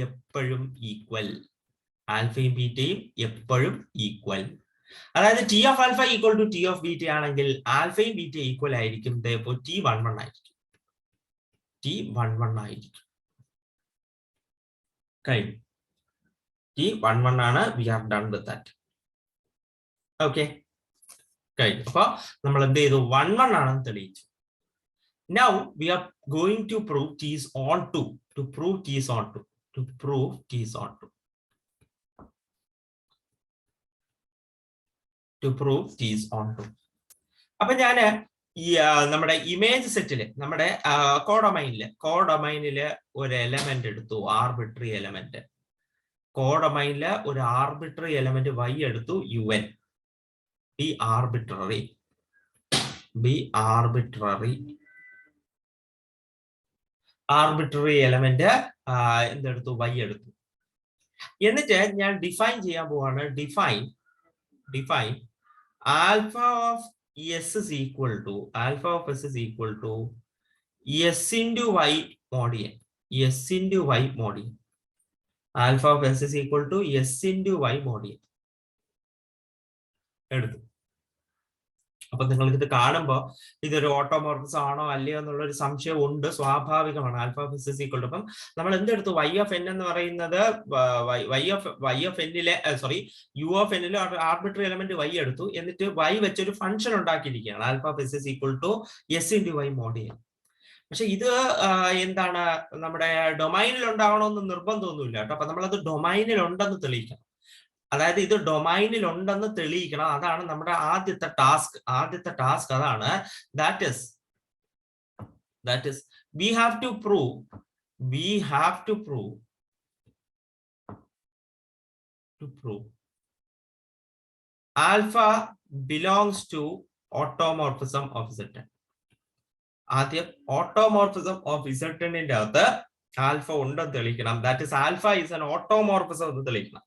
എപ്പോഴും equal. അതായത് t of alpha equal to t of beta ആണെങ്കിൽ ആൽഫയും ബീറ്റ ഈക്വൽ ആയിരിക്കും. ടി 11 ആയിരിക്കും. കഴിഞ്ഞു. ടി 11 ആണ്. We are done with that. Okay, കഴിഞ്ഞു. അപ്പൊ നമ്മൾ എന്ത് ചെയ്തു? 11 ആണെന്ന് തെളിയിച്ചു. Now we are going to prove T is on 2. To prove T is on 2. അപ്പൊ ഞാന് ഈ നമ്മുടെ ഇമേജ് സെറ്റില്, നമ്മുടെ കോഡൊമൈനില് ഒരു എലമെന്റ് എടുത്തു, ആർബിട്രറി എലമെന്റ്. കോഡൊമൈനില് ഒരു ആർബിട്രറി എലമെന്റ് y എടുത്തു, UN. Be arbitrary എലമെന്റ് എന്തെടുത്തു? y എടുത്തു. എന്നിട്ട് ഞാൻ ഡിഫൈൻ ചെയ്യാൻ പോവാണ്. Define alpha of s is equal to s into y mod n. Alpha of s is equal to s into y mod n എടുത്തു. അപ്പൊ നിങ്ങൾക്ക് ഇത് കാണുമ്പോൾ ഇതൊരു ഓട്ടോമോർഫിസം ആണോ അല്ലയോ എന്നുള്ള ഒരു സംശയം ഉണ്ട്, സ്വാഭാവികമാണ്. Alpha of S is equal to, അപ്പം നമ്മൾ എന്തെടുത്തു? y of n എന്ന് പറയുന്നത് y of n-ലെ u of n-ലെ ആർബിട്രറി എലമെന്റ് y എടുത്തു. എന്നിട്ട് y വെച്ചൊരു ഫംഗ്ഷൻ ഉണ്ടാക്കിയിരിക്കുകയാണ്. Alpha of S is equal to s into y mod n. പക്ഷെ ഇത് എന്താണ്, നമ്മുടെ ഡൊമൈനിൽ ഉണ്ടാവണമെന്ന് നിർബന്ധമൊന്നുമില്ല കേട്ടോ. അപ്പൊ നമ്മളത് ഡൊമൈനിൽ ഉണ്ടെന്ന് തെളിയിക്കണം. അതായത് ഇത് ഡൊമൈനിൽ ഉണ്ടെന്ന് തെളിയിക്കണം. അതാണ് നമ്മുടെ ആദ്യത്തെ ടാസ്ക്. അതാണ് that is we have to prove 2 to prove alpha belongs to automorphism of Zn. ആദ്യം ഓട്ടോമോർഫിസം ഓഫ് ഇസഡിന്റെ അകത്ത് ആൽഫ ഉണ്ടെന്ന് തെളിയിക്കണം. That is alpha is an automorphism എന്ന് തെളിയിക്കണം.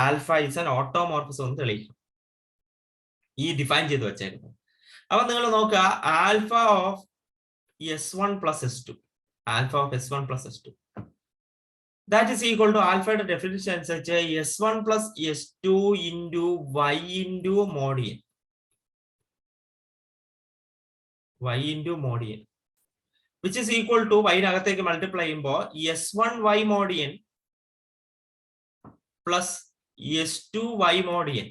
ആൽഫ ഇസ് ആൻ ഓട്ടോമോർഫിസം എന്ന് തെളിയിക്കണം. ഈ ഡിഫൈൻ ചെയ്ത് വെച്ചേക്കുന്നത്. അപ്പൊ നിങ്ങൾ നോക്കുക, alpha of S1 plus S2, alpha of S1 plus S2, that is equal to alpha definition such as S1 plus S2 into Y into mod n. Y into mod n, which is equal to Y nagateke multiply S1 Y mod n plus S2 Y mod n.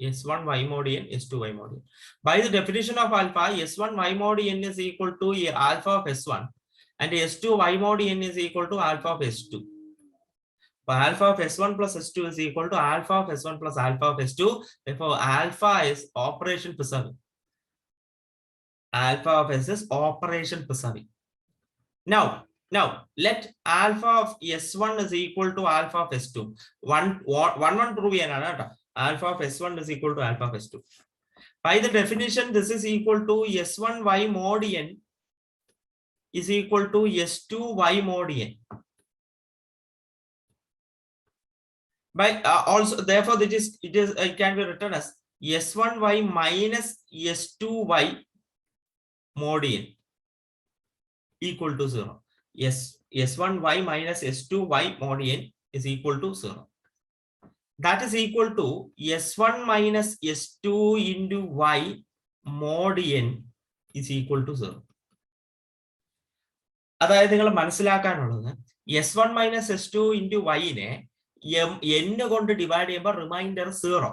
S1 Y mod n, S2 Y mod n. By the definition of alpha, S1 Y mod n is equal to alpha of S1 and S2 Y mod n is equal to alpha of S2. But alpha of S1 plus S2 is equal to alpha of S1 plus alpha of S2. Therefore, alpha is operation preserving. Alpha of S is operation preserving. Now let alpha of S1 is equal to alpha of S2. One prove another. Alpha of S1 is equal to alpha of S2. By the definition, this is equal to S1 Y mod n is equal to S2 Y mod n. By also, therefore, it can be written as S1 Y minus S2 Y mod n equal to 0. S1 Y minus S2 Y mod n is equal to 0. That is equal to S1 minus S2 into Y mod n is equal to 0. അതായത് നിങ്ങൾ മനസ്സിലാക്കാനുള്ളത് S1 minus S2 into Y നെ n കൊണ്ട് divide ചെയ്യുമ്പോൾ remainder 0.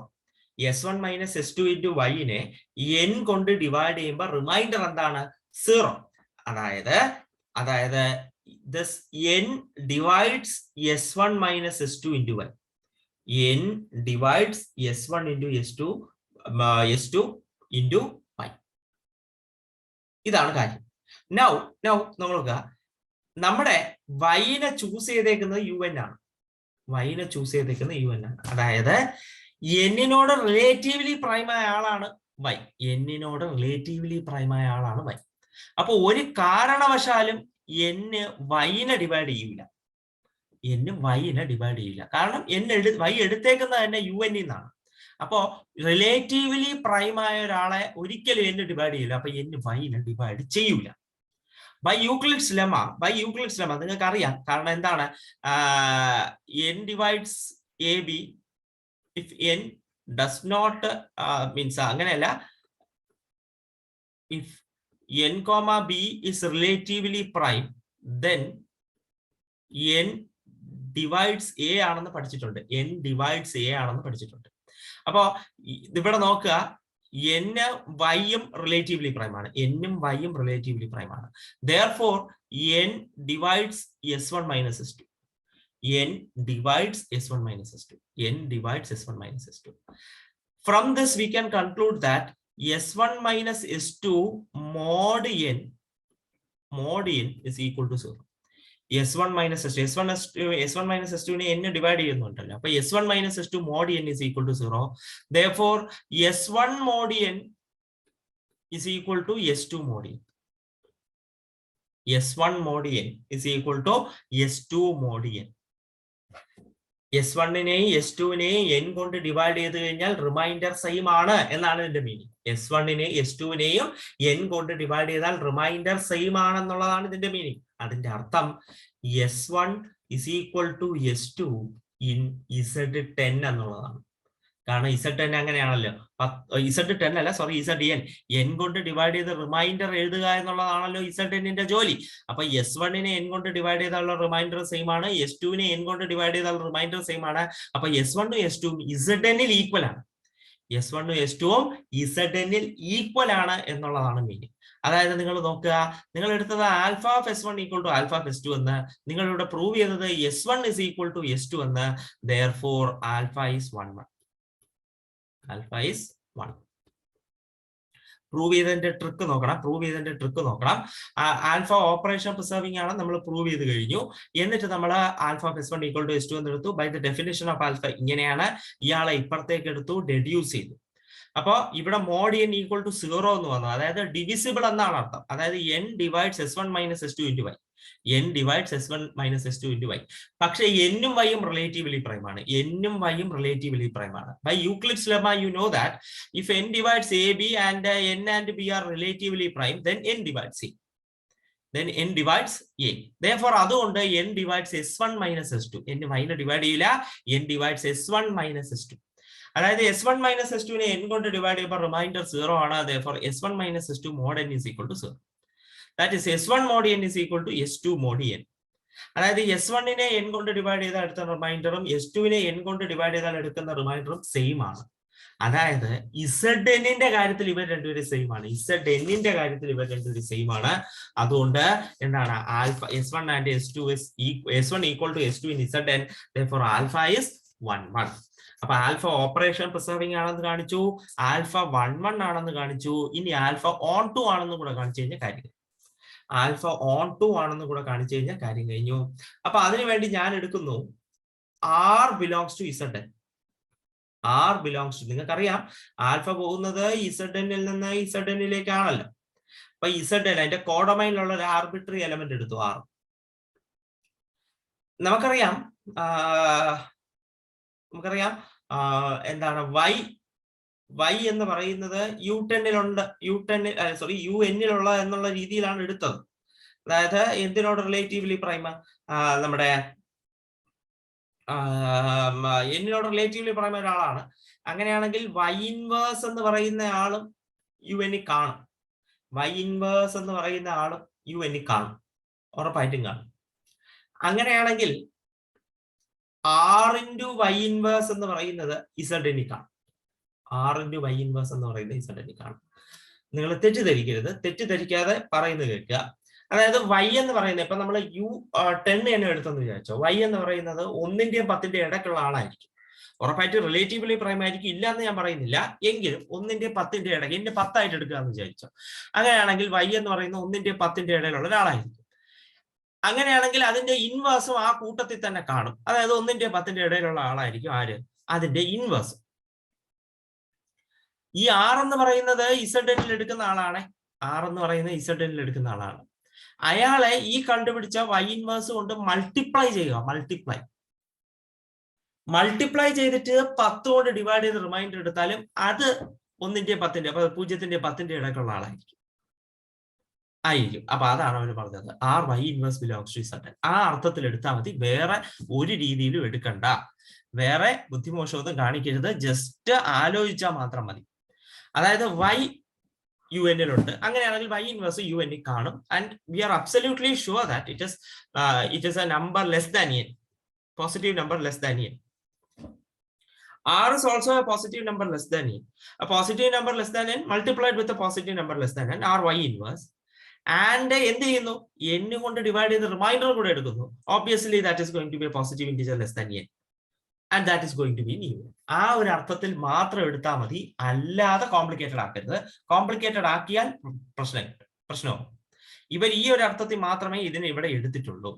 S1 minus S2 into Y നെ n കൊണ്ട് divide ചെയ്യുമ്പോൾ remainder എന്താണ്? 0. അതായത് this n divides S1 minus S2 into Y. N divides S1 into S2 into Y. ഇതാണ് കാര്യം. Now നോക്കുക, നമ്മുടെ Y നെ ചൂസ് ചെയ്തേക്കുന്നത് UN ആണ്. Y നെ ചൂസ് ചെയ്തേക്കുന്നത് UN ആണ്. അതായത് n-നോട് റിലേറ്റീവ്ലി പ്രൈമായ ആളാണ് Y. n-നോട് റിലേറ്റീവ്ലി പ്രൈമായ ആളാണ് Y. അപ്പൊ ഒരു കാരണവശാലും n Y നെ ഡിവൈഡ് ചെയ്യില്ല. n Y നെ ഡിവൈഡ് ചെയ്യില്ല. കാരണം Y എടുത്തേക്കുന്നത് തന്നെ UN നിന്നാണ്. അപ്പോ റിലേറ്റീവ്ലി പ്രൈമായ ഒരാളെ ഒരിക്കലും n ഡിവൈഡ് ചെയ്യില്ല. അപ്പൊ n Y നെ ഡിവൈഡ് ചെയ്യൂല. ബൈ യൂക്ലിഡ്സ് ലെമ്മ നിങ്ങൾക്ക് അറിയാം. കാരണം എന്താണ്? n divides a b if n does not means അങ്ങനെയല്ല, if n, b is relatively prime, then n divides a ആണെന്ന് പഠിച്ചിട്ടുണ്ട്. n divides a ആണെന്ന് പഠിച്ചിട്ടുണ്ട്. അപ്പോ ഇവിടെ നോക്കുക, n y ഉം റിലേറ്റീവ്ലി പ്രൈം ആണ്. n ഉം y ഉം റിലേറ്റീവ്ലി പ്രൈം ആണ്. Therefore n divides S1 minus S2. n divides S1 minus S2. n divides S1 minus S2. From this we can conclude that S1 minus S2 mod n is equal to 0. S1 minus S2, S1 minus S2 നെ n divide ചെയ്യുന്നുണ്ടല്ലോ. അപ്പൊ S1 minus S2 mod n is equal to 0. Therefore S1 mod n is equal to S2 mod n. S1 mod n is equal to S2 mod n. S1 നെയും S2 നെയും n കൊണ്ട് divide ചെയ്ത് കഴിഞ്ഞാൽ reminder same ആണ് എന്നാണ് ഇതിന്റെ meaning. S1 നെയും S2 നെയും n കൊണ്ട് ഡിവൈഡ് ചെയ്താൽ റിമൈൻഡർ സെയിം ആണെന്നുള്ളതാണ് ഇതിന്റെ മീനിങ്. അതിന്റെ അർത്ഥം S1 is equal to S2 in Z10 എന്നുള്ളതാണ്. കാരണം Z10 അങ്ങനെയാണല്ലോ. Z10 അല്ല, സോറി, Zn. n കൊണ്ട് ഡിവൈഡ് ചെയ്ത് റിമൈൻഡർ എഴുതുക എന്നുള്ളതാണല്ലോ Zn-ന്റെ ജോലി. അപ്പൊ S1 നെ n കൊണ്ട് ഡിവൈഡ് ചെയ്താലുള്ള റിമൈൻഡർ സെയിം ആണ്, S2 നെ n കൊണ്ട് ഡിവൈഡ് ചെയ്താൽ റിമൈൻഡർ സെയിം ആണ്. അപ്പൊ S1 ഉം S2 ഉം Zn-ൽ ഈക്വൽ ആണ്. S1 ഉം S2 ഉം Zn-ൽ ഈക്വൽ ആണ് എന്നുള്ളതാണ് മീനിങ്. അതായത് നിങ്ങൾ നോക്കുക, നിങ്ങൾ എടുത്തത് alpha of S1 equal to alpha of S2 എന്ന്, നിങ്ങൾ ഇവിടെ പ്രൂവ് ചെയ്തത് S1 is equal to S2 എന്ന്. Therefore alpha is 1. Alpha is 1. Prove ചെയ്തതിന്റെ ട്രിക്ക് നോക്കണം. ആൽഫ ഓപ്പറേഷൻ പ്രിസർവിംഗ് ആണ് നമ്മൾ പ്രൂവ് ചെയ്ത് കഴിഞ്ഞു. എന്നിട്ട് നമ്മൾ alpha of S1 equal to S2 എന്ന് എടുത്തു. By the definition of alpha ഇങ്ങനെയാണ്. ഇയാളെ ഇപ്പുറത്തേക്ക് എടുത്തു, ഡെഡ്യൂസ് ചെയ്തു. അപ്പൊ ഇവിടെ മോഡ് n ഈക്വൽ ടു 0 എന്ന് വന്നു. അതായത് ഡിവിസിബിൾ എന്നാണ് അർത്ഥം. അതായത് n divides S1 minus S2 into y. n divides S1 minus S2 into y. പക്ഷേ n-ഉം y-ഉം റിലേറ്റീവ്ലി പ്രൈം ആണ്. n-ഉം y-ഉം റിലേറ്റീവ്ലി പ്രൈം ആണ്. By Euclid's lemma you know that if n divides a b and n and b are relatively prime, then n divides a. Then n divides a. Therefore അതുകൊണ്ട് n divides S1 minus S2. n y-നെ divide ചെയ്യില്ല. n divides S1 minus S2. അതായത് S1 minus S2 നെ n കൊണ്ട് divide ചെയ്യുമ്പോൾ remainder 0 ആണ്. Therefore S1 minus S2 mod n is equal to 0. That is S1 mod n is equal to S2 mod n. അതായത് S1 നെ n കൊണ്ട് divide ചെയ്താൽ എടുത്ത റിമൈൻഡറും S2 നെ n കൊണ്ട് ഡിവൈഡ് ചെയ്താൽ എടുക്കുന്ന റിമൈൻഡറും സെയിം ആണ്. അതായത് Zn-ന്റെ കാര്യത്തിൽ ഇവർ രണ്ടുപേരും സെയിം ആണ്. Zn-ന്റെ കാര്യത്തിൽ ഇവർ രണ്ടുപേരും സെയിം ആണ്. അതുകൊണ്ട് എന്താണ് alpha S1 and S1 equal to S2 in Zn. Therefore alpha is 1 1. അപ്പൊ ആൽഫ ഓപ്പറേഷൻ പ്രിസർവിംഗ് ആണെന്ന് കാണിച്ചു, ആൽഫ 1 1 ആണെന്ന് കാണിച്ചു. ഇനി ആൽഫ ഓൺ 2 ആണെന്ന് കൂടെ കാണിച്ചു കഴിഞ്ഞാൽ കാര്യം കഴിഞ്ഞു. അപ്പൊ അതിനുവേണ്ടി ഞാൻ എടുക്കുന്നു R belongs to Zn. R belongs to, നിങ്ങൾക്കറിയാം ആൽഫ പോകുന്നത് Zn-ൽ നിന്ന് Zn-ലേക്കാണല്ലോ. അപ്പൊ Zn അതിന്റെ കോഡൊമൈനിലുള്ള ഒരു ആർബിട്രറി എലമെന്റ് എടുത്തു R. നമുക്കറിയാം എന്താണ് y എന്ന് പറയുന്നത് U10-ലുണ്ട്, UN-ലുള്ള എന്നുള്ള രീതിയിലാണ് എടുത്തത്. അതായത് എന്തിനോട് റിലേറ്റീവ്ലി പ്രൈം? നമ്മുടെ എന്നിനോട് റിലേറ്റീവ്ലി പ്രൈം ഒരാളാണ്. അങ്ങനെയാണെങ്കിൽ y ഇൻവേഴ്സ് എന്ന് പറയുന്ന ആളും UN-ൽ കാണും. ഉറപ്പായിട്ടും കാണും. അങ്ങനെയാണെങ്കിൽ R into y inverse എന്ന് പറയുന്നത് Zn-ൽ കാണും. നിങ്ങൾ തെറ്റിദ്ധരിക്കാതെ പറയുന്നത് കേൾക്കുക. അതായത് y എന്ന് പറയുന്നത് ഇപ്പൊ നമ്മൾ U10 തന്നെ എടുത്തെന്ന് വിചാരിച്ചോ. y എന്ന് പറയുന്നത് 1-ന്റെയും 10-ന്റെയും ഇടയ്ക്കുള്ള ആളായിരിക്കും. ഉറപ്പായിട്ട് റിലേറ്റീവ്ലി പ്രൈം ആയിരിക്കും, ഇല്ല എന്ന് ഞാൻ പറയുന്നില്ല. എങ്കിലും 1-ന്റെയും 10-ന്റെയും ഇടയ്ക്ക് എന്റെ 10 ആയിട്ട് എടുക്കുക എന്ന് വിചാരിച്ചോ. അങ്ങനെയാണെങ്കിൽ y എന്ന് പറയുന്നത് 1-ന്റെയും 10-ന്റെയും ഇടയിലുള്ള ഒരാളായിരിക്കും. അങ്ങനെയാണെങ്കിൽ അതിന്റെ ഇൻവേഴ്സും ആ കൂട്ടത്തിൽ തന്നെ കാണും. അതായത് 1-ന്റെയും 10-ന്റെയും ഇടയിലുള്ള ആളായിരിക്കും ആര്? അതിന്റെ ഇൻവേഴ്സ്. ഈ R എന്ന് പറയുന്നത് Zn-ൽ എടുക്കുന്ന ആളാണ്. അയാളെ ഈ കണ്ടുപിടിച്ച y ഇൻവേഴ്സ് കൊണ്ട് മൾട്ടിപ്ലൈ ചെയ്യുക. മൾട്ടിപ്ലൈ ചെയ്തിട്ട് 10 കൊണ്ട് ഡിവൈഡ് ചെയ്ത് റിമൈൻഡർ എടുത്താലും അത് 1-ന്റെയും 10-ന്റെയും, അപ്പൊ 0-ന്റെയും 10-ന്റെയും ഇടയ്ക്കുള്ള ആളായിരിക്കും. അപ്പൊ അതാണ് അവർ പറഞ്ഞത് R y inverse belongs to Zn. ആ അർത്ഥത്തിൽ എടുത്താൽ മതി, വേറെ ഒരു രീതിയിലും എടുക്കണ്ട. വേറെ ബുദ്ധിമോശമൊന്നും കാണിക്കരുത്, ജസ്റ്റ് ആലോചിച്ചാൽ മാത്രം മതി. അതായത് y UN-ലുണ്ട്, അങ്ങനെയാണെങ്കിൽ y ഇൻവേഴ്സ് UN-ൽ കാണും. And we are absolutely sure that it is A number less than n, positive number less than n. R is also a positive number less than n. A positive number less than n multiplied with a positive number less than n, R y inverse. And എന്ത് ചെയ്യുന്നു? n കൊണ്ട് divide ചെയ്ത് reminder കൂടെ എടുക്കുന്നു. Obviously that is going to be a positive integer less than n. And that is going to be new. ആ ഒരു അർത്ഥത്തിൽ മാത്രം എടുത്താൽ മതി, അല്ലാതെ കോംപ്ലിക്കേറ്റഡ് ആക്കരുത്. കോംപ്ലിക്കേറ്റഡ് ആക്കിയാൽ പ്രശ്നവും. ഇവർ ഈ ഒരു അർത്ഥത്തിൽ മാത്രമേ ഇതിനെ ഇവിടെ എടുത്തിട്ടുള്ളൂ.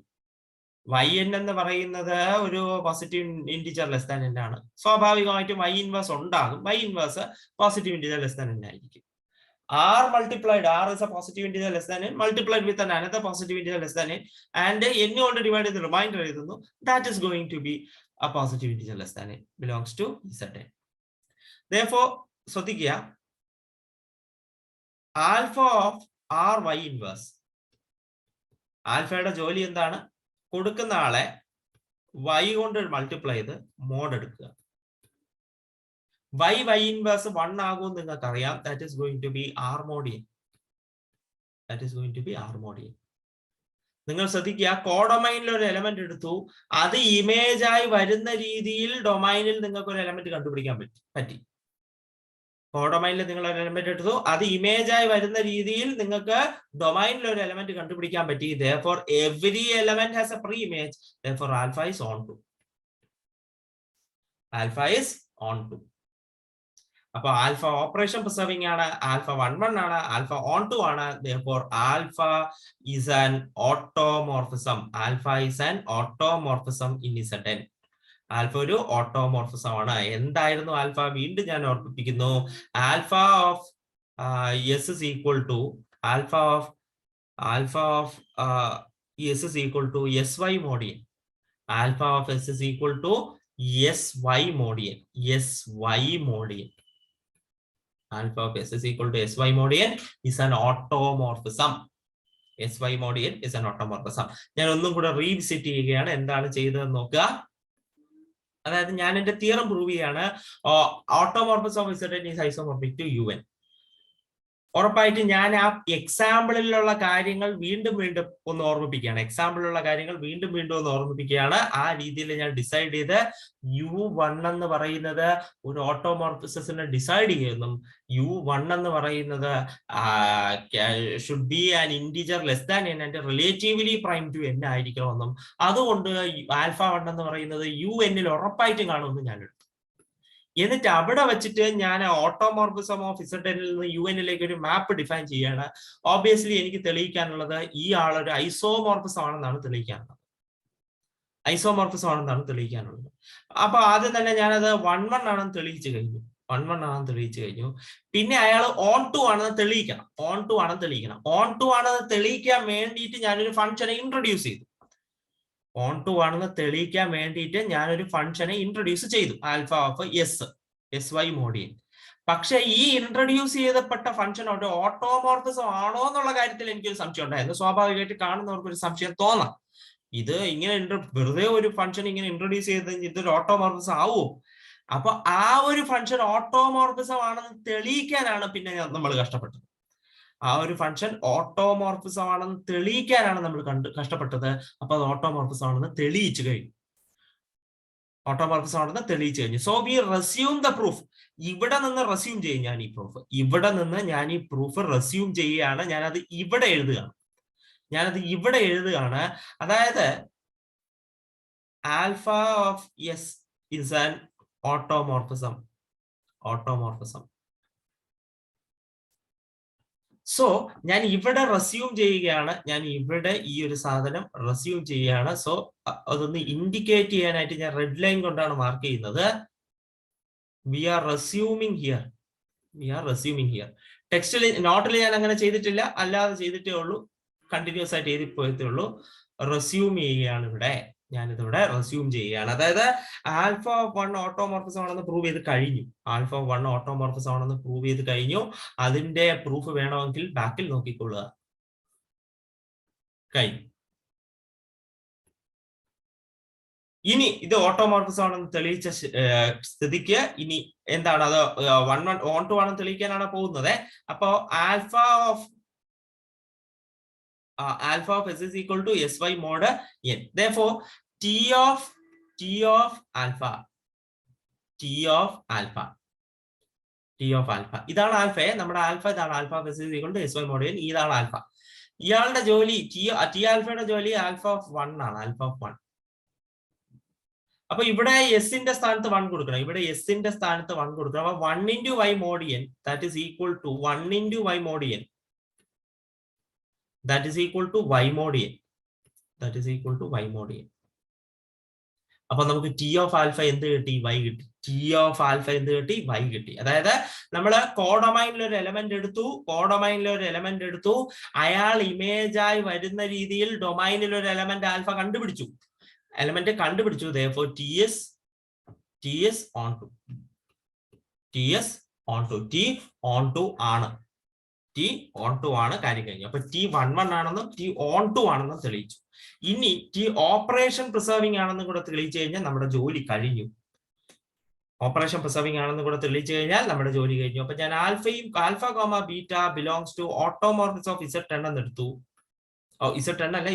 yn എന്ന് പറയുന്നത് ഒരു positive integer less than n ആണ്. സ്വാഭാവികമായിട്ടും y ഇൻവേഴ്സ് ഉണ്ടാകും. y inverse positive integer less than n ആയിരിക്കും. R multiplied, R is a positive integer less than n, multiplied with another positive integer less than n, and n കൊണ്ട് divide ചെയ്ത് reminder എഴുതുന്നു. That is going to be a positive integer less than n, belongs to Zn. Therefore, ശ്രദ്ധിക്കുക, alpha of R y inverse, ആൽഫയുടെ ജോലി എന്താണ്? കൊടുക്കുന്ന ആളെ y കൊണ്ട് മൾട്ടിപ്ലൈ ചെയ്ത് മോഡ് എടുക്കുക. y ഇൻവേഴ്സ് 1 ആകുമെന്ന് നിങ്ങൾക്ക് അറിയാം. That is going to be R mod n. നിങ്ങൾ ശ്രദ്ധിക്കുക, കോഡൊമൈനിൽ ഒരു എലമെന്റ് എടുത്തു, അത് ഇമേജ് ആയി വരുന്ന രീതിയിൽ ഡൊമൈനിൽ നിങ്ങൾക്ക് ഒരു എലമെന്റ് കണ്ടുപിടിക്കാൻ പറ്റി. കോഡൊമൈനിൽ നിങ്ങൾ ഒരു എലമെന്റ് എടുത്തു, അത് ഇമേജ് ആയി വരുന്ന രീതിയിൽ നിങ്ങൾക്ക് ഡൊമൈനിൽ ഒരു എലമെന്റ് കണ്ടുപിടിക്കാൻ പറ്റി. Therefore every element has a pre-image. Therefore alpha is on 2. അപ്പൊ ആൽഫ ഓപ്പറേഷൻ പ്രിസർവിംഗ് ആണ്, ആൽഫ 1 ആണ്, ആൽഫ ഓൺ ടു ആണ്. therefore alpha is an automorphism. Alpha is an automorphism in Zn. Alpha ഒരു ഓട്ടോമോർഫിസം ആണ്. എന്തായിരുന്നു alpha? വീണ്ടും ഞാൻ ഓർമ്മിപ്പിക്കുന്നു. Alpha of S is equal to alpha of S is equal to S Y mod n. Alpha of S is equal to S Y mod n. S Y mod n. Alpha of S is equal to SY modian is an automorphism. SY modian is an automorphism. ഞാൻ ഒന്നും കൂടെ revisit ചെയ്യുകയാണ്. എന്താണ് ചെയ്തതെന്ന് നോക്കുക. അതായത് ഞാൻ എന്റെ തിയറം പ്രൂവ് ചെയ്യാണ്. Automorphism of Zn is isomorphic to UN. ഉറപ്പായിട്ട് ഞാൻ ആ എക്സാമ്പിളിലുള്ള കാര്യങ്ങൾ വീണ്ടും വീണ്ടും ഒന്ന് ഓർമ്മിപ്പിക്കുകയാണ്. എക്സാമ്പിളിലുള്ള കാര്യങ്ങൾ വീണ്ടും വീണ്ടും ഒന്ന് ഓർമ്മിപ്പിക്കുകയാണ്. ആ രീതിയിൽ ഞാൻ ഡിസൈഡ് ചെയ്ത് U1 എന്ന് പറയുന്നത് ഒരു ഓട്ടോമോർഫിസത്തിനെ ഡിസൈഡ് ചെയ്യുന്നു. U1 എന്ന് പറയുന്നത് should be an integer less than n and relatively prime to n ആയിരിക്കണമെന്നും, അതുകൊണ്ട് ആൽഫ 1 എന്ന് പറയുന്നത് UN ഉറപ്പായിട്ടും കാണുമെന്ന് ഞാൻ എടുത്തു. എന്നിട്ട് അവിടെ വെച്ചിട്ട് ഞാൻ ഓട്ടോമോർഫിസം ഓഫ് Zn നിന്ന് UN ഒരു മാപ്പ് ഡിഫൈൻ ചെയ്യാണ്. ഓബിയസ്ലി എനിക്ക് തെളിയിക്കാനുള്ളത് ഈ ആളൊരു ഐസോമോർഫിസം ആണെന്നാണ് തെളിയിക്കാനുള്ളത്. ഐസോമോർഫിസം ആണെന്നാണ് തെളിയിക്കാനുള്ളത്. അപ്പൊ ആദ്യം തന്നെ ഞാനത് 1-1 ആണെന്ന് തെളിയിച്ചു കഴിഞ്ഞു. 1-1 ആണെന്ന് തെളിയിച്ചു കഴിഞ്ഞു. പിന്നെ അയാൾ ഓൺ ടു ആണെന്ന് തെളിയിക്കണം. ഓൺ ടു ആണെന്ന് തെളിയിക്കണം. ഓൺ ടു ആണെന്ന് തെളിയിക്കാൻ വേണ്ടിയിട്ട് ഞാനൊരു ഫംഗ്ഷനെ ഇൻട്രൊഡ്യൂസ് ചെയ്തു. ഓൺ ടു ആണെന്ന് തെളിയിക്കാൻ വേണ്ടിയിട്ട് ഞാനൊരു ഫംഗ്ഷനെ ഇൻട്രൊഡ്യൂസ് ചെയ്തു, ആൽഫ ഓഫ് എസ് വൈ മോഡിയൻ. പക്ഷെ ഈ ഇൻട്രൊഡ്യൂസ് ചെയ്തപ്പെട്ട ഫംഗ്ഷൻ ഒരു ഓട്ടോമോർഫിസം ആണോ എന്നുള്ള കാര്യത്തിൽ എനിക്കൊരു സംശയം ഉണ്ടായിരുന്നു. സ്വാഭാവികമായിട്ട് കാണുന്നവർക്ക് ഒരു സംശയം തോന്നാം. ഇത് ഇങ്ങനെ വെറുതെ ഒരു ഫംഗ്ഷൻ ഇങ്ങനെ ഇൻട്രൊഡ്യൂസ് ചെയ്ത് ഇതൊരു ഓട്ടോമോർഫിസം ആവുമോ? അപ്പൊ ആ ഒരു ഫംഗ്ഷൻ ഓട്ടോമോർഫിസം ആണെന്ന് തെളിയിക്കാനാണ് പിന്നെ നമ്മൾ കഷ്ടപ്പെട്ടത്. ആ ഒരു ഫംഗ്ഷൻ ഓട്ടോമോർഫിസം ആണെന്ന് തെളിയിക്കാനാണ് നമ്മൾ കഷ്ടപ്പെട്ടത്. അപ്പൊ അത് ഓട്ടോമോർഫിസം ആണെന്ന് തെളിയിച്ചു കഴിഞ്ഞു. ഓട്ടോമോർഫിസം ആണെന്ന് തെളിയിച്ചു കഴിഞ്ഞു. So we resume the proof. ഇവിടെ നിന്ന് റെസ്യൂം ചെയ്യും ഞാൻ ഈ പ്രൂഫ്. ഇവിടെ നിന്ന് ഞാൻ ഈ പ്രൂഫ് റെസ്യൂം ചെയ്യുകയാണ്. ഞാനത് ഇവിടെ എഴുതുകയാണ്. അതായത് alpha of S is an automorphism. So ഞാൻ ഇവിടെ റെസ്യൂം ചെയ്യുകയാണ്. ഞാൻ ഇവിടെ ഈ ഒരു സാധനം റെസ്യൂം ചെയ്യുകയാണ്. സോ അതൊന്ന് ഇൻഡിക്കേറ്റ് ചെയ്യാനായിട്ട് ഞാൻ റെഡ് ലൈൻ കൊണ്ടാണ് മാർക്ക് ചെയ്യുന്നത്. We are resuming here. ടെക്സ്റ്റിൽ നോട്ടിൽ ഞാൻ അങ്ങനെ ചെയ്തിട്ടില്ല, അല്ലാതെ ചെയ്തിട്ടേ ഉള്ളൂ. കണ്ടിന്യൂസ് ആയിട്ട് എഴുതി പോയതേ ഉള്ളൂ. റെസ്യൂം ചെയ്യുകയാണ് ഇവിടെ. ഞാനിതിവിടെ റെസ്യൂം ചെയ്യുകയാണ്. അതായത് ആൽഫ 1 ഓട്ടോമോർഫിസം ആണെന്ന് പ്രൂവ് ചെയ്ത് കഴിഞ്ഞു. ആൽഫ 1 ഓട്ടോമോർഫിസം ആണെന്ന് പ്രൂവ് ചെയ്ത് കഴിഞ്ഞു. അതിന്റെ പ്രൂഫ് വേണമെങ്കിൽ ബാക്കിൽ നോക്കിക്കൊള്ളുക. കഴിഞ്ഞു. ഇനി ഇത് ഓട്ടോമോർഫിസം ആണെന്ന് തെളിയിച്ച സ്ഥിതിക്ക് ഇനി എന്താണ് അത് 1-1 ഓൺ ടു ആണെന്ന് തെളിയിക്കാനാണ് പോകുന്നത്. അപ്പോ alpha of S is equal to sy mod n. Therefore t of alpha ഇതാണ് ആൽഫയെ. നമ്മുടെ ആൽഫ ഇതാണ്. Alpha of S is equal to sy mod n. ഇതാണ് ആൽഫ. ഇയാളുടെ ജോലി ടി ആൽഫയുടെ ജോലി ആൽഫ ഓഫ് 1 ആണ്. Alpha of 1. അപ്പൊ ഇവിടെ എസിന്റെ സ്ഥാനത്ത് 1 കൊടുക്കണം. ഇവിടെ എസിന്റെ സ്ഥാനത്ത് 1 കൊടുക്കണം. അപ്പൊ 1 into y mod n that is equal to 1 into y mod n that is equal to y mod n. അപ്പൊ നമുക്ക് ടി ഓഫ് ആൽഫ എന്ത് കിട്ടി? y കിട്ടി. ടി ഓഫ് ആൽഫ എന്ത് കിട്ടി? y കിട്ടി. അതായത് നമ്മള് കോഡൊമൈനിൽ ഒരു എലമെന്റ് എടുത്തു. അയാൾ ഇമേജായി വരുന്ന രീതിയിൽ ഡൊമൈനിൽ ഒരു എലമെന്റ് ആൽഫ കണ്ടുപിടിച്ചു. therefore t is onto. t onto ആണ്. ടി ഓൺ ടു ആണ്. കാര്യം കഴിഞ്ഞു. അപ്പൊ ടി 1-1 ആണെന്നും ടി ഓൺ ടു ആണെന്നും തെളിയിച്ചു. ഇനി ടി ഓപ്പറേഷൻ പ്രിസർവിംഗ് ആണെന്നും കൂടെ തെളിയിച്ചു കഴിഞ്ഞാൽ നമ്മുടെ ജോലി കഴിഞ്ഞു. നമ്മുടെ ജോലി കഴിഞ്ഞു. അപ്പൊ ഞാൻ alpha comma beta belongs to automorphism of Zn എന്ന് എടുത്തു. Zn അല്ല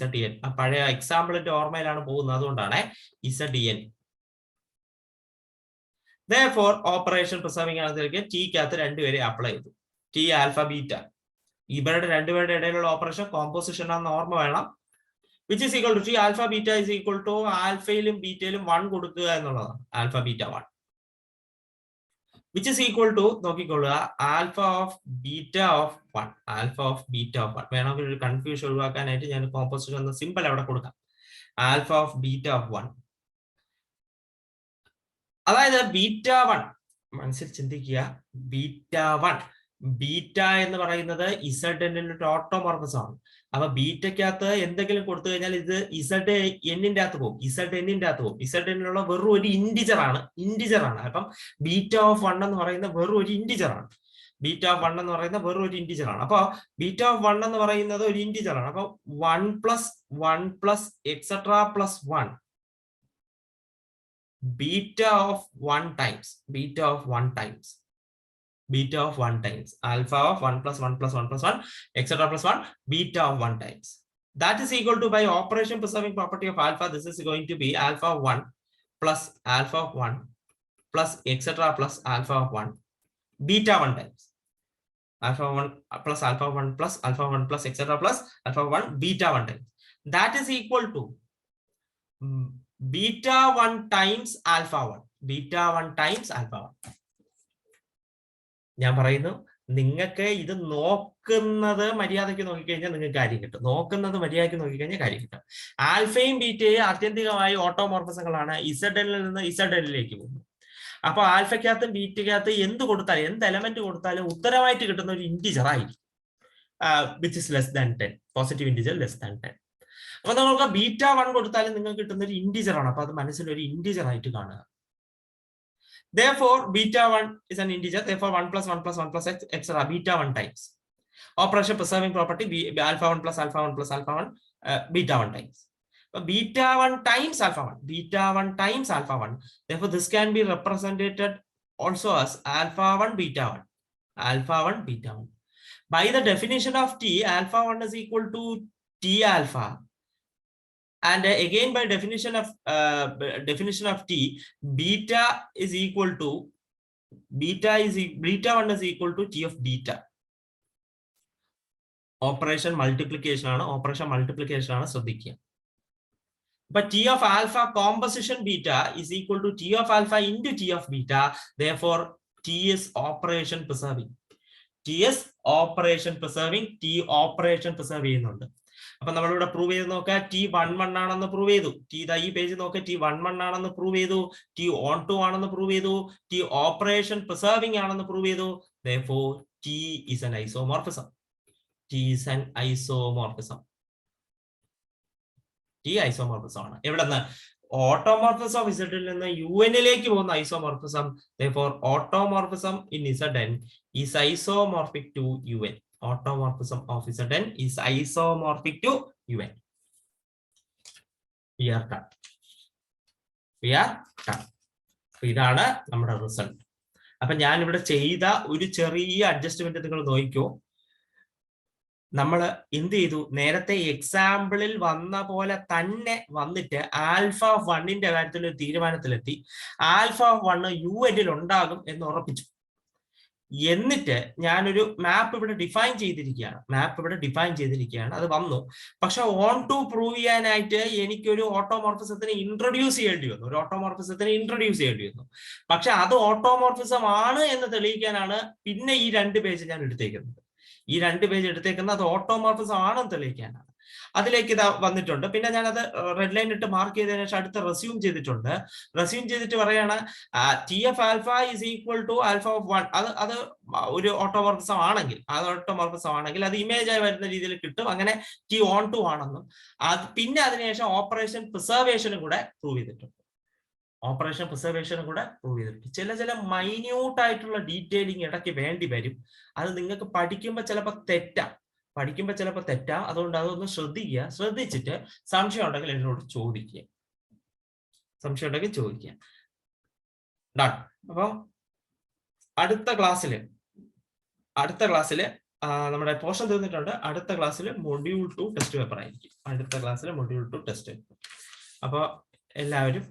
Zn. ആ പഴയ എക്സാമ്പിളിന്റെ ഓർമ്മയിലാണ് പോകുന്നത്, അതുകൊണ്ടാണ് Zn. Therefore ഓപ്പറേഷൻ പ്രിസർവിംഗ് ആണെന്ന് ടിക്കകത്ത് രണ്ടുപേരെ അപ്ലൈ ചെയ്തു. T alpha beta. ഇവരുടെ രണ്ടുപേരുടെ ഇടയിലുള്ള ഓപ്പറേഷൻ കോമ്പോസിഷൻ ആണെന്ന് ഓർമ്മ വേണം. Which is equal to T alpha beta is equal to ആൽഫയിലും ബീറ്റയിലും 1 കൊടുക്കുക എന്നുള്ളതാണ്. Alpha beta 1. which is equal to നോക്കിക്കൊള്ളുക alpha of beta of 1. Alpha of beta of 1 വേണമെങ്കിൽ ഒരു കൺഫ്യൂഷൻ ഒഴിവാക്കാനായിട്ട് ഞാൻ കോമ്പോസിഷൻ എന്ന സിമ്പിൾ അവിടെ കൊടുക്കാം. ആൽഫ ഓഫ് ബീറ്റ ഓഫ് 1, അതായത് ബീറ്റ 1 മനസ്സിൽ ചിന്തിക്കുക. ബീറ്റ 1 ബീറ്റ എന്ന് പറയുന്നത് ഇസഡിന്റെ ഓട്ടോമോർഫസ് ആണ്. അപ്പൊ ബീറ്റക്കകത്ത് എന്തെങ്കിലും കൊടുത്തു കഴിഞ്ഞാൽ ഇത് ഇസഡ് എന്നിന്റെ അകത്ത് പോകും, ഇസഡ് എന്നിന്റെ അകത്ത് പോകും. ഇസഡ് എന്നിലുള്ള വെറും ഒരു ഇന്റിജർ ആണ്. അപ്പം ബീറ്റ ഓഫ് 1 എന്ന് പറയുന്നത് വെറും ഒരു ഇന്റിജർ ആണ്. ബീറ്റ ഓഫ് 1 എന്ന് പറയുന്നത് വെറും ഒരു ഇന്റിജർ ആണ്. അപ്പൊ ബീറ്റ ഓഫ് 1 എന്ന് പറയുന്നത് ഒരു ഇന്റിജർ ആണ്. അപ്പൊ 1 plus et cetera plus 1 beta of 1 times alpha of 1 plus 1 plus 1 plus 1 etc plus 1 beta of 1 times. That is equal to, by operation preserving property of alpha, this is going to be alpha of 1 plus alpha of 1 plus etc plus alpha of 1 beta 1 times. Alpha 1 plus alpha 1 plus alpha 1 plus etc plus alpha 1 beta 1 times. That is equal to beta 1 times alpha 1. Beta 1 times alpha 1. ഞാൻ പറയുന്നു, നിങ്ങൾക്ക് ഇത് നോക്കുന്നത് മര്യാദയ്ക്ക് നോക്കിക്കഴിഞ്ഞാൽ നിങ്ങൾക്ക് കാര്യം കിട്ടും. നോക്കുന്നത് മര്യാദയ്ക്ക് നോക്കിക്കഴിഞ്ഞാൽ കാര്യം കിട്ടും. ആൽഫയും ബീറ്റയും ആത്യന്തികമായി ഓട്ടോമോർഫസങ്ങളാണ്. ഇസഡിൽ നിന്ന് ഇസഡിലേക്ക് പോകുന്നു. അപ്പൊ ആൽഫയ്ക്കകത്തും ബീറ്റയ്ക്കകത്ത് എന്ത് കൊടുത്താലും, എന്ത് എലമെന്റ് കൊടുത്താലും ഉത്തരമായിട്ട് കിട്ടുന്ന ഒരു ഇന്റിജർ ആയിരിക്കും, which is less than 10, positive integer less than 10. അപ്പൊ നമുക്ക് ബീറ്റ 1 കൊടുത്താലും നിങ്ങൾക്ക് കിട്ടുന്ന ഒരു ഇന്റിജർ ആണ്. അപ്പൊ അത് മനസ്സിലൊരു ഇന്റിജർ ആയിട്ട് കാണുക. Therefore beta 1 is an integer. Therefore 1 plus 1 plus 1 plus x etc beta 1 times. Operation preserving property alpha 1 plus alpha 1 plus alpha 1 beta 1 times. But beta 1 times alpha 1. Beta 1 times alpha 1. Therefore this can be represented also as alpha 1 beta 1. Alpha 1 beta 1. By the definition of T, alpha 1 is equal to T alpha. And again, by definition of T, beta 1 is equal to T of beta. Operation multiplication ആണ് ശ്രദ്ധിക്കുക. But T of alpha composition beta is equal to T of alpha into T of beta. Therefore, T is operation preserving. T operation ചെയ്യുന്നുണ്ട്. അപ്പൊ നമ്മളിവിടെ prove ചെയ്ത് നോക്കുക. T11 ആണെന്ന് prove ചെയ്തു. ഈ പേജ് നോക്കുക. T11 ആണെന്ന് പ്രൂവ് ചെയ്തു. T12 ആണെന്ന് പ്രൂവ് ചെയ്തു. T ഓപ്പറേഷൻ പ്രിസർവിംഗ് ആണെന്ന് പ്രൂവ് ചെയ്തു. Therefore, T is an isomorphism. T isomorphism ആണ്. എവിടെന്ന്? ഓട്ടോമോർഫിസം ഓഫ് Zൽ നിന്ന് UN-ലേക്ക് പോകുന്ന isomorphism. Therefore, automorphism in Zn is isomorphic to UN. Automorphism of Zn is isomorphic to UN. We are done. ഇതാണ് നമ്മുടെ result. അപ്പൊ ഞാൻ ഇവിടെ ചെയ്ത ഒരു ചെറിയ അഡ്ജസ്റ്റ്മെന്റ് നിങ്ങൾ നോക്കിക്കോ. നമ്മൾ എന്ത് ചെയ്തു? നേരത്തെ എക്സാമ്പിളിൽ വന്ന പോലെ തന്നെ വന്നിട്ട് ആൽഫ 1ന്റെ കാര്യത്തിൽ ഒരു തീരുമാനത്തിലെത്തി. ആൽഫ 1 UN ഉണ്ടാകും എന്ന് ഉറപ്പിച്ചു. എന്നിട്ട് ഞാനൊരു മാപ്പ് ഇവിടെ ഡിഫൈൻ ചെയ്തിരിക്കുകയാണ്. അത് വന്നു. പക്ഷെ ഓൺ ടു പ്രൂവ് ചെയ്യാനായിട്ട് എനിക്കൊരു ഓട്ടോമോർഫിസത്തിനെ ഇൻട്രൊഡ്യൂസ് ചെയ്യേണ്ടി വന്നു. പക്ഷെ അത് ഓട്ടോമോർഫിസം ആണ് എന്ന് തെളിയിക്കാനാണ് പിന്നെ ഈ 2 പേജ് ഞാൻ എടുത്തേക്കുന്നത്. അത് ഓട്ടോമോർഫിസം ആണെന്ന് തെളിയിക്കാനാണ്. അതിലേക്ക് ഇതാ വന്നിട്ടുണ്ട്. പിന്നെ ഞാനത് റെഡ് ലൈൻ ഇട്ട് മാർക്ക് ചെയ്തതിനു ശേഷം അടുത്ത റെസ്യൂം ചെയ്തിട്ട് പറയാണ് T of alpha is equal to alpha of 1. അത് ഒരു ഓട്ടോമോർഫിസം ആണെങ്കിൽ അത് ഇമേജ് ആയി വരുന്ന രീതിയിൽ കിട്ടും. അങ്ങനെ T12 ആണെന്നും പിന്നെ അതിനുശേഷം ഓപ്പറേഷൻ പ്രിസർവേഷനും കൂടെ പ്രൂവ് ചെയ്തിട്ടുണ്ട്. ചില മൈന്യൂട്ട് ആയിട്ടുള്ള ഡീറ്റെയിലിംഗ് ഇടയ്ക്ക് വേണ്ടി വരും. അത് നിങ്ങൾക്ക് പഠിക്കുമ്പോൾ ചിലപ്പോൾ തെറ്റാം. അതുകൊണ്ട് അതൊന്ന് ശ്രദ്ധിച്ചിട്ട് സംശയം ഉണ്ടെങ്കിൽ എന്നോട് ചോദിക്കുക. അപ്പൊ അടുത്ത ക്ലാസ്സില് നമ്മുടെ പോർഷൻ തീർന്നിട്ടുണ്ട്. അടുത്ത ക്ലാസ്സിൽ മൊഡ്യൂൾ 2 ടെസ്റ്റ് പേപ്പർ ആയിരിക്കും. അപ്പൊ എല്ലാവരും